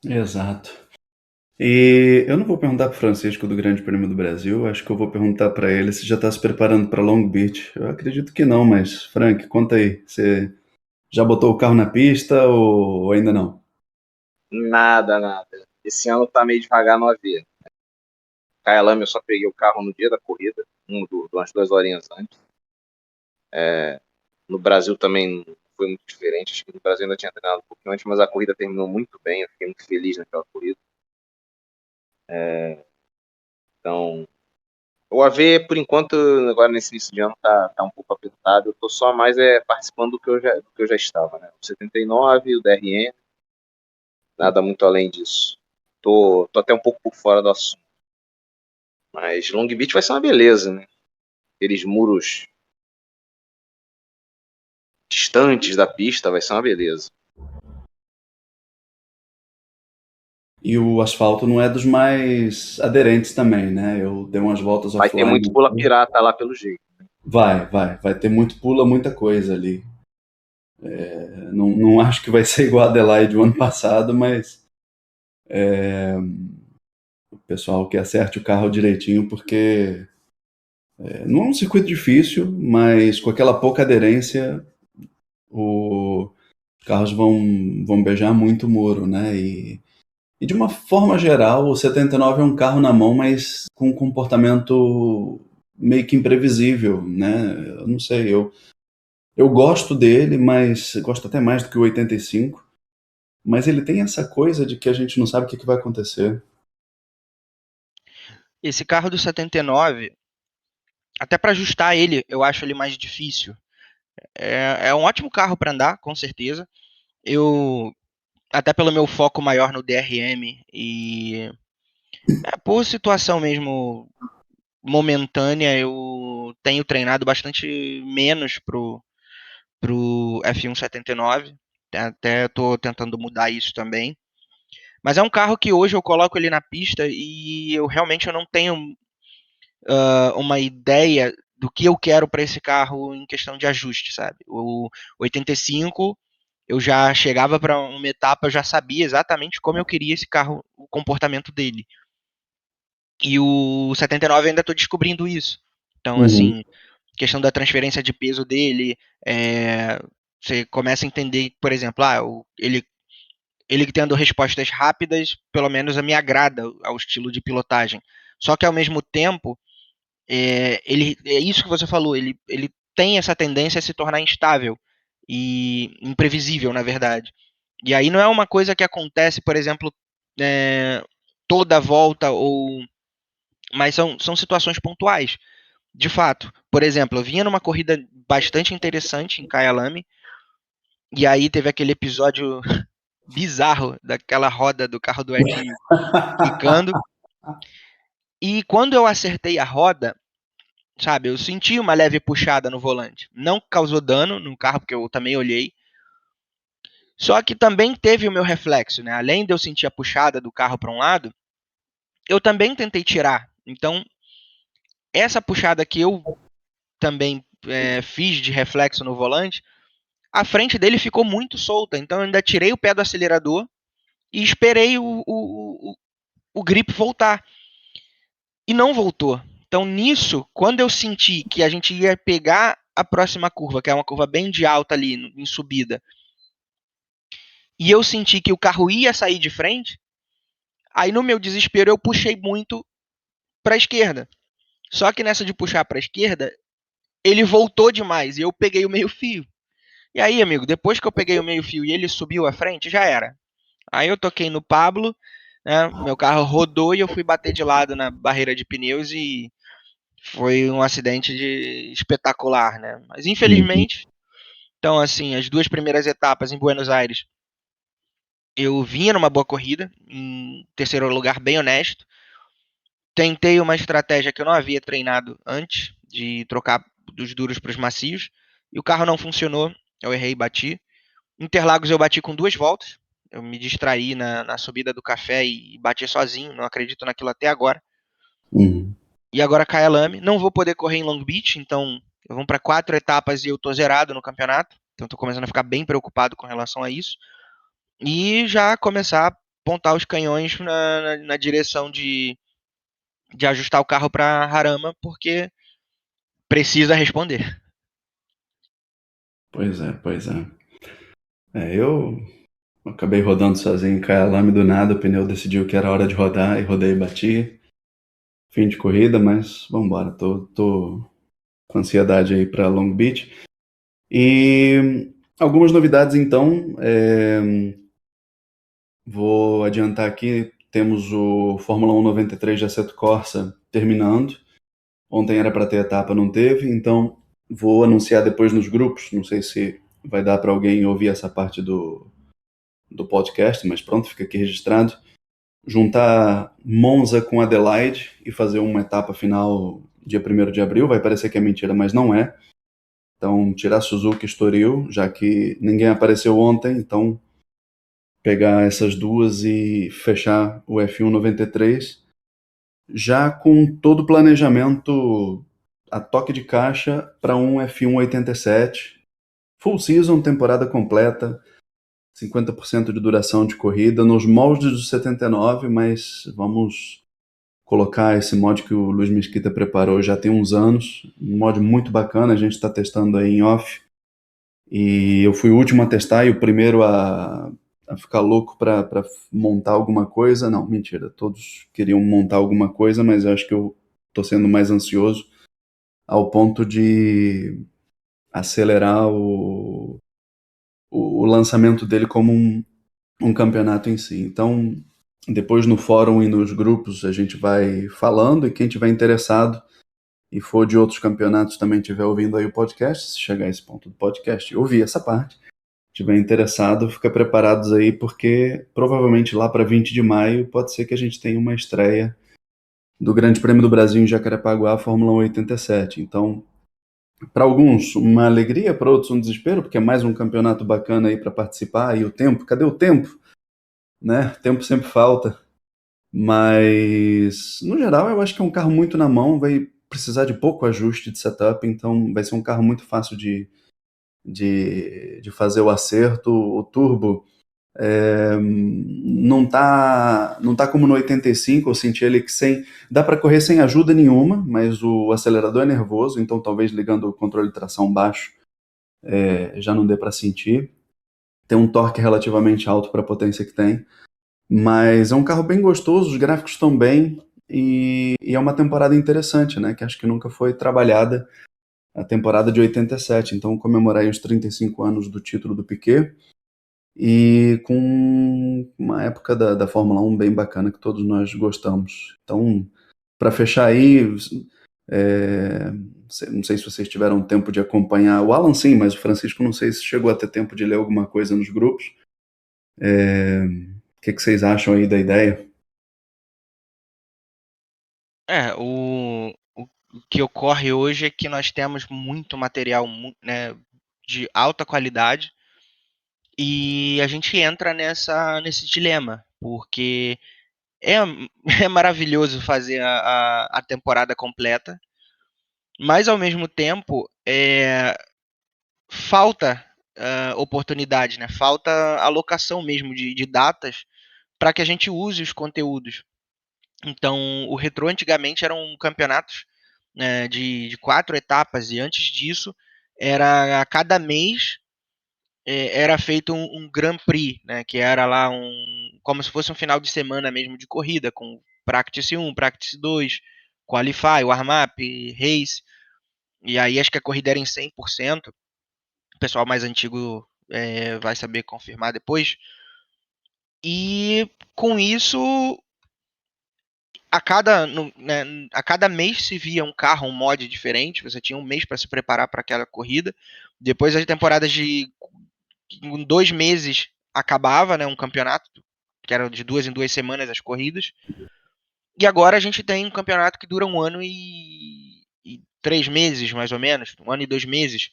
Exato. E eu não vou perguntar para o Francisco do Grande Prêmio do Brasil, acho que eu vou perguntar para ele se já está se preparando para Long Beach. Eu acredito que não, mas Frank, conta aí, você já botou o carro na pista ou ainda não? Nada, nada. Esse ano tá meio devagar no AV. Kyalami eu só peguei o carro no dia da corrida, umas 2 horinhas antes. No Brasil também foi muito diferente. Acho que no Brasil ainda tinha treinado um pouquinho antes, mas a corrida terminou muito bem. Eu fiquei muito feliz naquela corrida. Então, o AV, por enquanto, agora nesse início de ano, tá um pouco apertado. Eu tô só mais participando do que eu já estava, né? O 79, o DRM, nada muito além disso. Tô até um pouco por fora do assunto. Mas Long Beach vai ser uma beleza, né? Aqueles muros distantes da pista vai ser uma beleza. E o asfalto não é dos mais aderentes também, né? Eu dei umas voltas Vai ter offline. muito pula pirata lá pelo jeito. Vai ter muito pula, muita coisa ali. Não acho que vai ser igual a Adelaide o ano passado, mas o pessoal que acerte o carro direitinho, porque não é um circuito difícil, mas com aquela pouca aderência, os carros vão beijar muito o muro, né? E de uma forma geral, o 79 é um carro na mão, mas com um comportamento meio que imprevisível, né? Eu não sei, eu gosto dele, mas gosto até mais do que o 85, mas ele tem essa coisa de que a gente não sabe o que vai acontecer. Esse carro do 79, até para ajustar ele, eu acho ele mais difícil. É um ótimo carro para andar, com certeza. Eu, até pelo meu foco maior no DRM e por situação mesmo momentânea, eu tenho treinado bastante menos pro F1 79. Até estou tentando mudar isso também. Mas é um carro que hoje eu coloco ele na pista e eu não tenho uma ideia do que eu quero para esse carro em questão de ajuste, sabe? O 85 eu já chegava para uma etapa, eu já sabia exatamente como eu queria esse carro, o comportamento dele. E o 79 eu ainda estou descobrindo isso. Então, Uhum. assim, questão da transferência de peso dele, você começa a entender, por exemplo, ele tendo respostas rápidas, pelo menos me agrada ao estilo de pilotagem. Só que ao mesmo tempo, é isso que você falou, ele tem essa tendência a se tornar instável e imprevisível, na verdade. E aí não é uma coisa que acontece, por exemplo, é, toda a volta, mas são situações pontuais. De fato, por exemplo, eu vinha numa corrida bastante interessante em Kyalami, e aí teve aquele episódio bizarro daquela roda do carro do Ed quicando. E quando eu acertei a roda, sabe, eu senti uma leve puxada no volante. Não causou dano no carro, porque eu também olhei. Só que também teve o meu reflexo, né? Além de eu sentir a puxada do carro para um lado, eu também tentei tirar. Então, essa puxada que eu também fiz de reflexo no volante, a frente dele ficou muito solta. Então, eu ainda tirei o pé do acelerador e esperei o grip voltar. E não voltou. Então, nisso, quando eu senti que a gente ia pegar a próxima curva, que é uma curva bem de alta ali, em subida, e eu senti que o carro ia sair de frente, aí no meu desespero eu puxei muito para a esquerda. Só que nessa de puxar para a esquerda, ele voltou demais e eu peguei o meio-fio. E aí, amigo, depois que eu peguei o meio-fio e ele subiu à frente, já era. Aí eu toquei no Pablo, né? Meu carro rodou e eu fui bater de lado na barreira de pneus e foi um acidente espetacular, né? Mas Uhum. infelizmente, então assim, as duas primeiras etapas em Buenos Aires, eu vinha numa boa corrida, em terceiro lugar bem honesto. Tentei uma estratégia que eu não havia treinado antes, de trocar dos duros para os macios, e o carro não funcionou, eu errei e bati. Interlagos eu bati com 2 voltas, eu me distraí na subida do café e bati sozinho, não acredito naquilo até agora. Uhum. E agora Kyalami, não vou poder correr em Long Beach, então vamos para 4 etapas e eu tô zerado no campeonato, então tô começando a ficar bem preocupado com relação a isso. E já começar a apontar os canhões na direção de ajustar o carro para Harama, porque precisa responder. Pois é, pois é. Eu acabei rodando sozinho em Kyalami do nada, o pneu decidiu que era hora de rodar e rodei e bati. Fim de corrida, mas vambora, tô com ansiedade aí para Long Beach. E algumas novidades então, vou adiantar aqui, temos o Fórmula 1 93 de Assetto Corsa terminando. Ontem era para ter etapa, não teve, então vou anunciar depois nos grupos, não sei se vai dar para alguém ouvir essa parte do podcast, mas pronto, fica aqui registrado. Juntar Monza com Adelaide e fazer uma etapa final dia 1º de abril, vai parecer que é mentira, mas não é. Então, tirar Suzuka e Estoril, já que ninguém apareceu ontem, então pegar essas duas e fechar o F1 93, já com todo o planejamento a toque de caixa para um F1 87, full season, temporada completa, 50% de duração de corrida, nos moldes do 79, mas vamos colocar esse mod que o Luiz Mesquita preparou já tem uns anos, um mod muito bacana, a gente está testando aí em off, e eu fui o último a testar e o primeiro a ficar louco para montar alguma coisa. Não, mentira, todos queriam montar alguma coisa, mas eu acho que eu estou sendo mais ansioso ao ponto de acelerar o lançamento dele como um campeonato em si. Então, depois no fórum e nos grupos a gente vai falando, e quem tiver interessado e for de outros campeonatos também estiver ouvindo aí o podcast, se chegar a esse ponto do podcast e ouvir essa parte, estiver interessado, fica preparados aí, porque provavelmente lá para 20 de maio pode ser que a gente tenha uma estreia do Grande Prêmio do Brasil em Jacarepaguá, Fórmula 1 87. Então, para alguns uma alegria, para outros um desespero, porque é mais um campeonato bacana aí para participar. E o tempo, cadê o tempo? Né? O tempo sempre falta. Mas, no geral, eu acho que é um carro muito na mão, vai precisar de pouco ajuste de setup, então vai ser um carro muito fácil de fazer o acerto. O turbo não tá como no 85, eu senti ele que dá para correr sem ajuda nenhuma, mas o acelerador é nervoso, então talvez ligando o controle de tração baixo já não dê para sentir. Tem um torque relativamente alto para a potência que tem, mas é um carro bem gostoso, os gráficos estão bem, e é uma temporada interessante, né, que acho que nunca foi trabalhada, a temporada de 87, então comemorar aí os 35 anos do título do Piquet, e com uma época da Fórmula 1 bem bacana que todos nós gostamos. Então, para fechar aí, é, não sei se vocês tiveram tempo de acompanhar, o Alan sim, mas o Francisco não sei se chegou a ter tempo de ler alguma coisa nos grupos. O que vocês acham aí da ideia? O que ocorre hoje é que nós temos muito material, né, de alta qualidade e a gente entra nesse dilema, porque é, é maravilhoso fazer a temporada completa, mas ao mesmo tempo falta oportunidade, né? Falta alocação mesmo de datas para que a gente use os conteúdos. Então, o Retrô antigamente eram campeonatos, né, de 4 etapas, e antes disso, era a cada mês era feito um Grand Prix, né, que era lá como se fosse um final de semana mesmo de corrida, com Practice 1, Practice 2, Qualify, Warm-up, Race, e aí acho que a corrida era em 100%, o pessoal mais antigo vai saber confirmar depois, e com isso a cada mês se via um carro, um mod diferente. Você tinha um mês para se preparar para aquela corrida. Depois as temporadas em 2 meses acabava, né, um campeonato que era de 2 em 2 semanas as corridas. E agora a gente tem um campeonato que dura 1 ano e 3 meses, mais ou menos, 1 ano e 2 meses.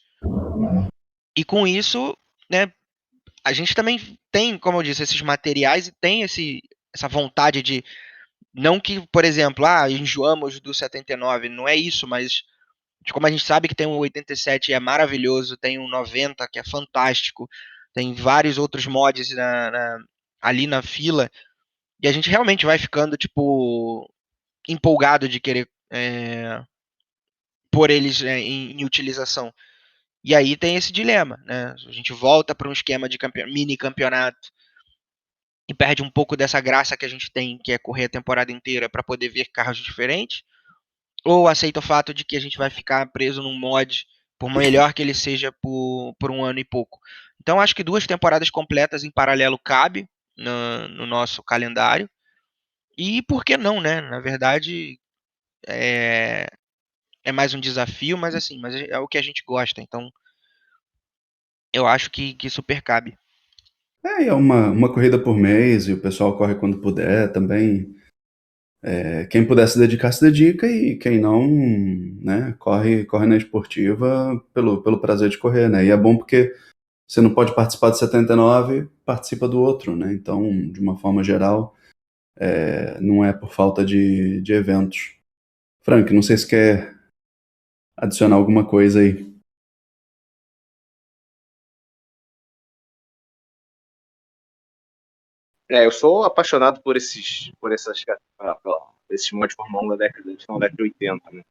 E com isso, né, a gente também tem, como eu disse, esses materiais e tem essa vontade de. Não que, por exemplo, enjoamos do 79, não é isso, mas como a gente sabe que tem um 87 e é maravilhoso, tem um 90 que é fantástico, tem vários outros mods ali na fila, e a gente realmente vai ficando, tipo, empolgado de querer pôr eles em utilização. E aí tem esse dilema, né? A gente volta para um esquema de mini campeonato e perde um pouco dessa graça que a gente tem, que é correr a temporada inteira para poder ver carros diferentes, ou aceita o fato de que a gente vai ficar preso num mod, por melhor que ele seja por 1 ano e pouco. Então acho que 2 temporadas completas em paralelo cabe no nosso calendário. E por que não, né? Na verdade, é, é mais um desafio, mas assim, mas é o que a gente gosta. Então eu acho que super cabe. E é uma corrida por mês e o pessoal corre quando puder também. Quem puder se dedicar, se dedica, e quem não, né, corre na esportiva pelo prazer de correr, né? E é bom porque você não pode participar de 79, participa do outro, né? Então, de uma forma geral, não é por falta de eventos. Frank, não sei se quer adicionar alguma coisa aí. Eu sou apaixonado esses mods de Fórmula 1 da década de 80, né?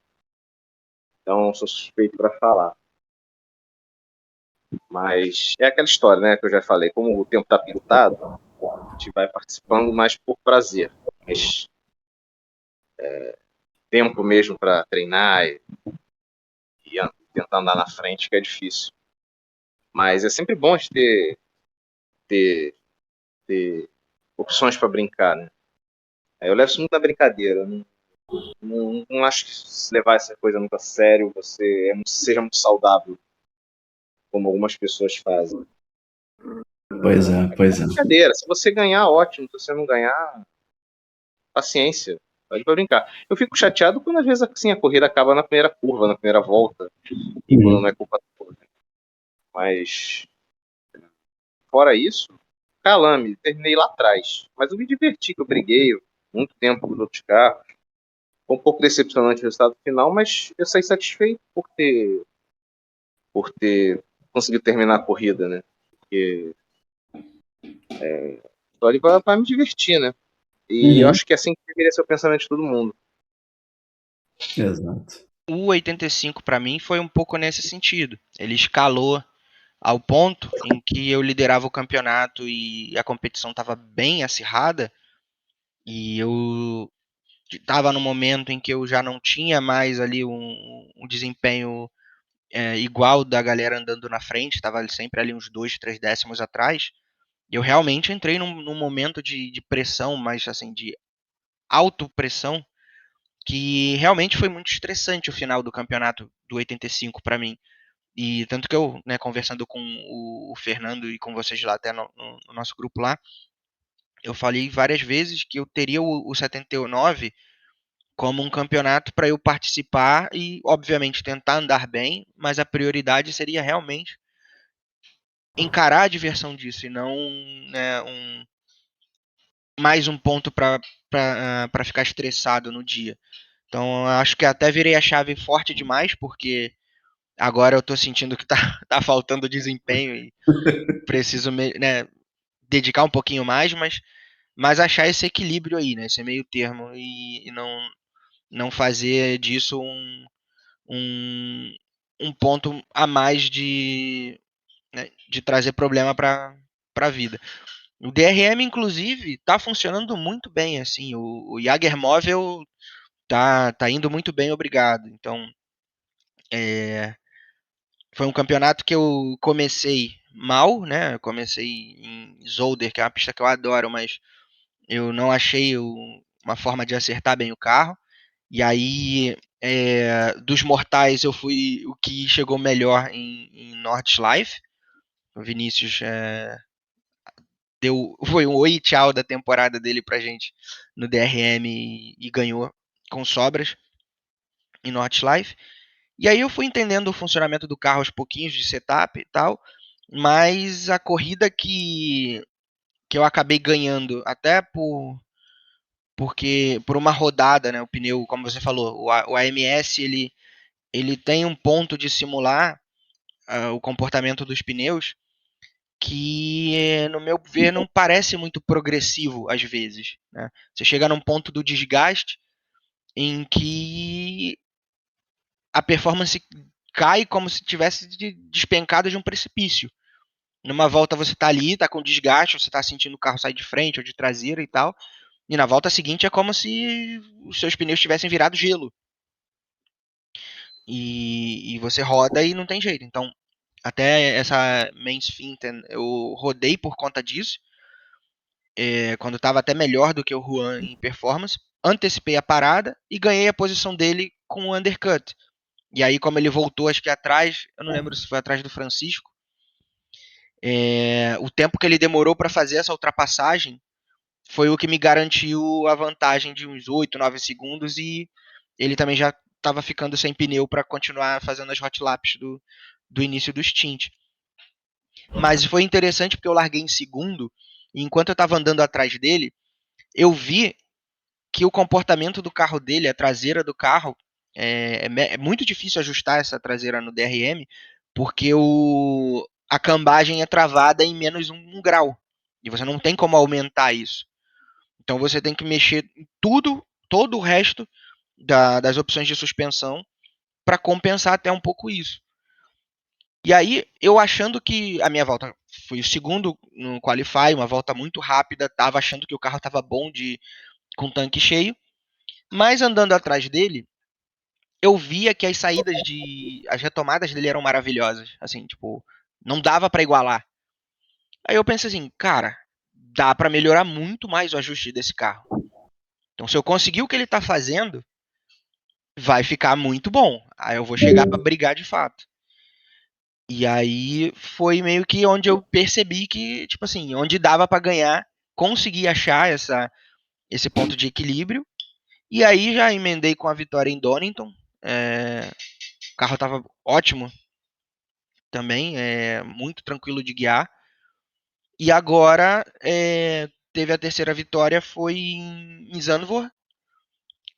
Então, sou suspeito para falar. Mas é aquela história, né, que eu já falei. Como o tempo está pintado, a gente vai participando mais por prazer. Mas tempo mesmo para treinar e tentar andar na frente que é difícil. Mas é sempre bom de ter, ter opções para brincar, né? Eu levo isso muito na brincadeira. Não acho que se levar essa coisa muito a sério seja muito saudável, como algumas pessoas fazem. Pois é, pois é. Brincadeira. Se você ganhar, ótimo. Se você não ganhar, paciência. Pode pra brincar. Eu fico chateado quando às vezes assim, a corrida acaba na primeira curva, na primeira volta, e quando não é culpa toda. Mas fora isso, calame, terminei lá atrás. Mas eu me diverti, que eu briguei muito tempo com os outros carros. Foi um pouco decepcionante o resultado final, mas eu saí satisfeito por ter conseguido terminar a corrida, né? Porque tô ali pra me divertir, né? E eu Uhum. acho que é assim que deveria ser o pensamento de todo mundo. Exato. O 85 para mim foi um pouco nesse sentido. Ele escalou ao ponto em que eu liderava o campeonato e a competição estava bem acirrada, e eu estava no momento em que eu já não tinha mais ali um desempenho igual da galera andando na frente, estava sempre ali uns 2, 3 décimos atrás. Eu realmente entrei num momento de pressão, mas assim, de autopressão, que realmente foi muito estressante o final do campeonato do 85 para mim. E tanto que eu, né, conversando com o Fernando e com vocês lá até no nosso grupo lá, eu falei várias vezes que eu teria o 79 como um campeonato para eu participar e, obviamente, tentar andar bem, mas a prioridade seria realmente encarar a diversão disso e não, né, mais um ponto para ficar estressado no dia. Então, acho que até virei a chave forte demais, porque agora eu tô sentindo que tá, tá faltando desempenho e preciso, né, dedicar um pouquinho mais, mas achar esse equilíbrio aí, né, esse meio termo e não fazer disso um, um ponto a mais né, de trazer problema para a vida. O DRM, inclusive, tá funcionando muito bem, assim, o Jager Móvel tá indo muito bem, obrigado. Então, foi um campeonato que eu comecei mal, né? Eu comecei em Zolder, que é uma pista que eu adoro, mas eu não achei uma forma de acertar bem o carro. E aí, dos mortais, eu fui o que chegou melhor em Nordschleife. O Vinícius foi um oi e tchau da temporada dele pra gente no DRM e ganhou com sobras em Nordschleife. E aí eu fui entendendo o funcionamento do carro aos pouquinhos de setup e tal, mas a corrida que eu acabei ganhando, até porque por uma rodada, né, o pneu, como você falou, o AMS ele tem um ponto de simular o comportamento dos pneus que, no meu ver, não parece muito progressivo às vezes, né? Você chega num ponto do desgaste em que a performance cai como se tivesse despencado de um precipício. Numa volta você tá ali, tá com desgaste, você tá sentindo o carro sair de frente ou de traseira e tal. E na volta seguinte é como se os seus pneus tivessem virado gelo. E você roda e não tem jeito. Então, até essa Main Finten eu rodei por conta disso. Quando estava até melhor do que o Juan em performance. Antecipei a parada e ganhei a posição dele com o undercut. E aí, como ele voltou, acho que atrás, eu não lembro se foi atrás do Francisco, o tempo que ele demorou para fazer essa ultrapassagem foi o que me garantiu a vantagem de uns 8, 9 segundos e ele também já estava ficando sem pneu para continuar fazendo as hot laps do início do stint. Mas foi interessante porque eu larguei em segundo e enquanto eu estava andando atrás dele, eu vi que o comportamento do carro dele, a traseira do carro, é muito difícil ajustar essa traseira no DRM, porque a cambagem é travada em menos um grau. E você não tem como aumentar isso. Então você tem que mexer em tudo, todo o resto das opções de suspensão para compensar até um pouco isso. E aí, eu achando que a minha volta foi o segundo no Qualify, uma volta muito rápida, estava achando que o carro estava bom com o tanque cheio, mas andando atrás dele, eu via que as retomadas dele eram maravilhosas, assim, tipo, não dava para igualar. Aí eu pensei assim, cara, dá para melhorar muito mais o ajuste desse carro. Então, se eu conseguir o que ele tá fazendo, vai ficar muito bom. Aí eu vou chegar para brigar de fato. E aí foi meio que onde eu percebi que, tipo assim, onde dava para ganhar, consegui achar esse ponto de equilíbrio. E aí já emendei com a vitória em Donington. O carro estava ótimo também, muito tranquilo de guiar. E agora teve a terceira vitória, foi em Zandvoort,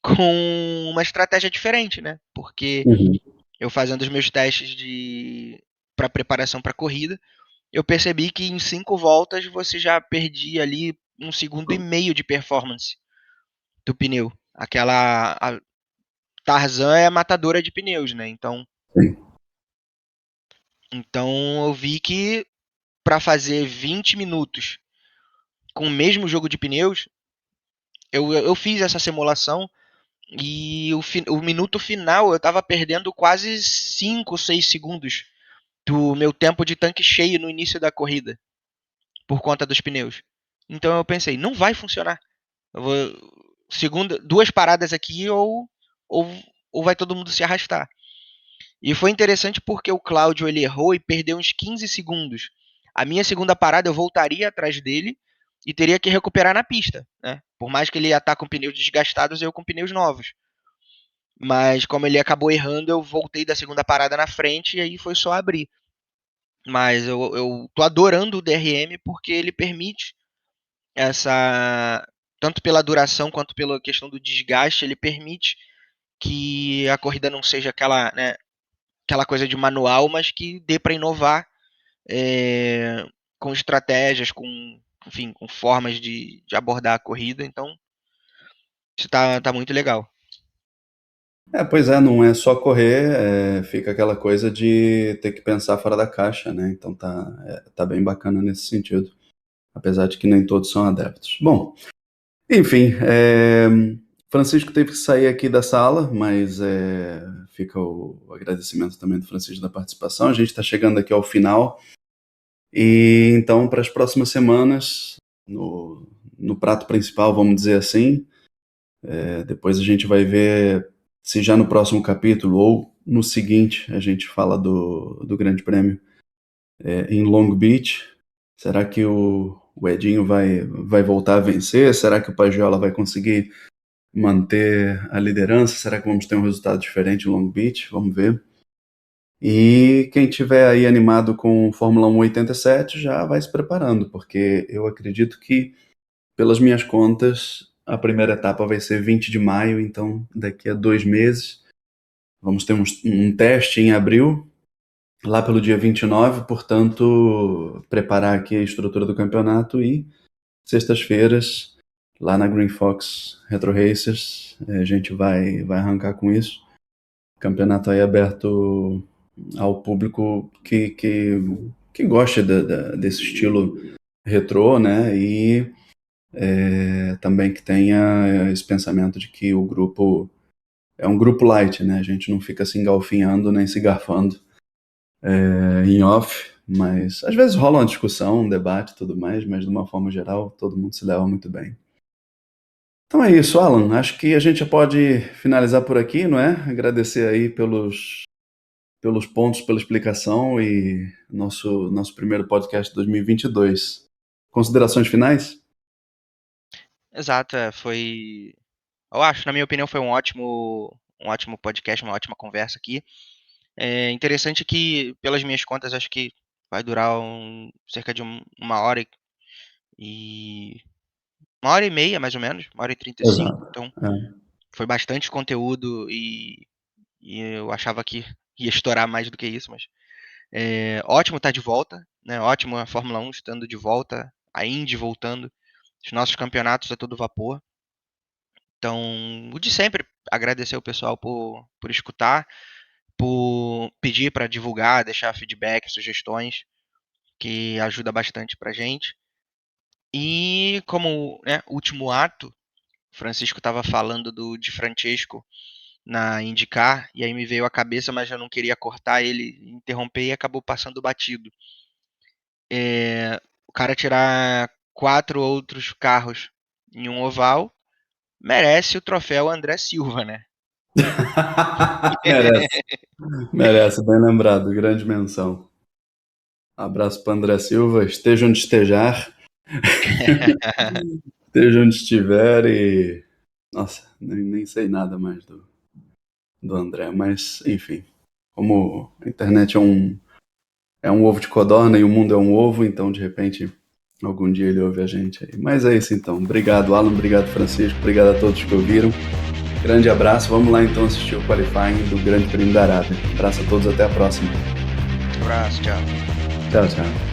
com uma estratégia diferente, né? Porque eu fazendo os meus testes para preparação para corrida, eu percebi que em 5 voltas você já perdia ali 1,5 segundos de performance do pneu. A Tarzan é a matadora de pneus, né? Sim. Então eu vi que para fazer 20 minutos com o mesmo jogo de pneus, eu fiz essa simulação e o minuto final eu estava perdendo quase 5, 6 segundos do meu tempo de tanque cheio no início da corrida, por conta dos pneus. Então eu pensei, não vai funcionar. Eu vou, duas paradas aqui ou, ou vai todo mundo se arrastar. E foi interessante porque o Cláudio ele errou e perdeu uns 15 segundos. A minha segunda parada eu voltaria atrás dele e teria que recuperar na pista, né? Por mais que ele ia estar com pneus desgastados, eu com pneus novos. Mas como ele acabou errando, eu voltei da segunda parada na frente e aí foi só abrir. Mas eu tô adorando o DRM porque ele permite essa. Tanto pela duração quanto pela questão do desgaste, ele permite que a corrida não seja aquela, né, aquela coisa de manual, mas que dê para inovar com estratégias, enfim, com formas de abordar a corrida. Então, isso tá muito legal. Pois é, não é só correr, fica aquela coisa de ter que pensar fora da caixa, né? Então tá bem bacana nesse sentido, apesar de que nem todos são adeptos. Bom, enfim, Francisco teve que sair aqui da sala, mas fica o agradecimento também do Francisco da participação. A gente está chegando aqui ao final, e então para as próximas semanas, no prato principal, vamos dizer assim, depois a gente vai ver se já no próximo capítulo ou no seguinte a gente fala do Grande Prêmio em Long Beach. Será que o Edinho vai voltar a vencer? Será que o Pagiola vai conseguir manter a liderança? Será que vamos ter um resultado diferente em Long Beach? Vamos ver. E quem tiver aí animado com Fórmula 1 87 já vai se preparando, porque eu acredito que, pelas minhas contas, a primeira etapa vai ser 20 de maio, então daqui a 2 meses. Vamos ter um teste em abril, lá pelo dia 29, portanto, preparar aqui a estrutura do campeonato e sextas-feiras, lá na Green Fox Retro Racers, a gente vai arrancar com isso. Campeonato aí aberto ao público que gosta desse estilo retrô, né? E também que tenha esse pensamento de que o grupo é um grupo light, né? A gente não fica se engalfinhando nem se garfando em off, mas às vezes rola uma discussão, um debate e tudo mais, mas de uma forma geral todo mundo se leva muito bem. Então é isso, Alan. Acho que a gente já pode finalizar por aqui, não é? Agradecer aí pelos pontos, pela explicação e nosso primeiro podcast de 2022. Considerações finais? Exato, foi. Eu acho, na minha opinião, foi um ótimo podcast, uma ótima conversa aqui. É interessante que, pelas minhas contas, acho que vai durar cerca de uma hora e. Uma hora e meia, mais ou menos, 1h35. Exato. Então, foi bastante conteúdo e eu achava que ia estourar mais do que isso, mas ótimo estar de volta, né? Ótimo a Fórmula 1 estando de volta, a Indy voltando, os nossos campeonatos a todo vapor. Então, o de sempre, agradecer o pessoal por escutar, por pedir para divulgar, deixar feedback, sugestões, que ajuda bastante pra gente. E como último ato, Francisco estava falando de Francesco na IndyCar, e aí me veio à cabeça, mas eu não queria cortar ele, interromper e acabou passando batido. O cara tirar 4 outros carros em um oval merece o troféu André Silva, né? Merece, bem lembrado, grande menção. Abraço para André Silva, esteja onde estejar, esteja onde estiver e... Nossa, nem sei nada mais do André, mas enfim, como a internet é um ovo de codorna e o mundo é um ovo, então de repente algum dia ele ouve a gente aí. Mas é isso então, obrigado Alan, obrigado Francisco, obrigado a todos que ouviram, grande abraço, vamos lá então assistir o qualifying do Grande Prêmio da Arábia. Abraço a todos, até a próxima. Abraço, tchau. Tchau, tchau.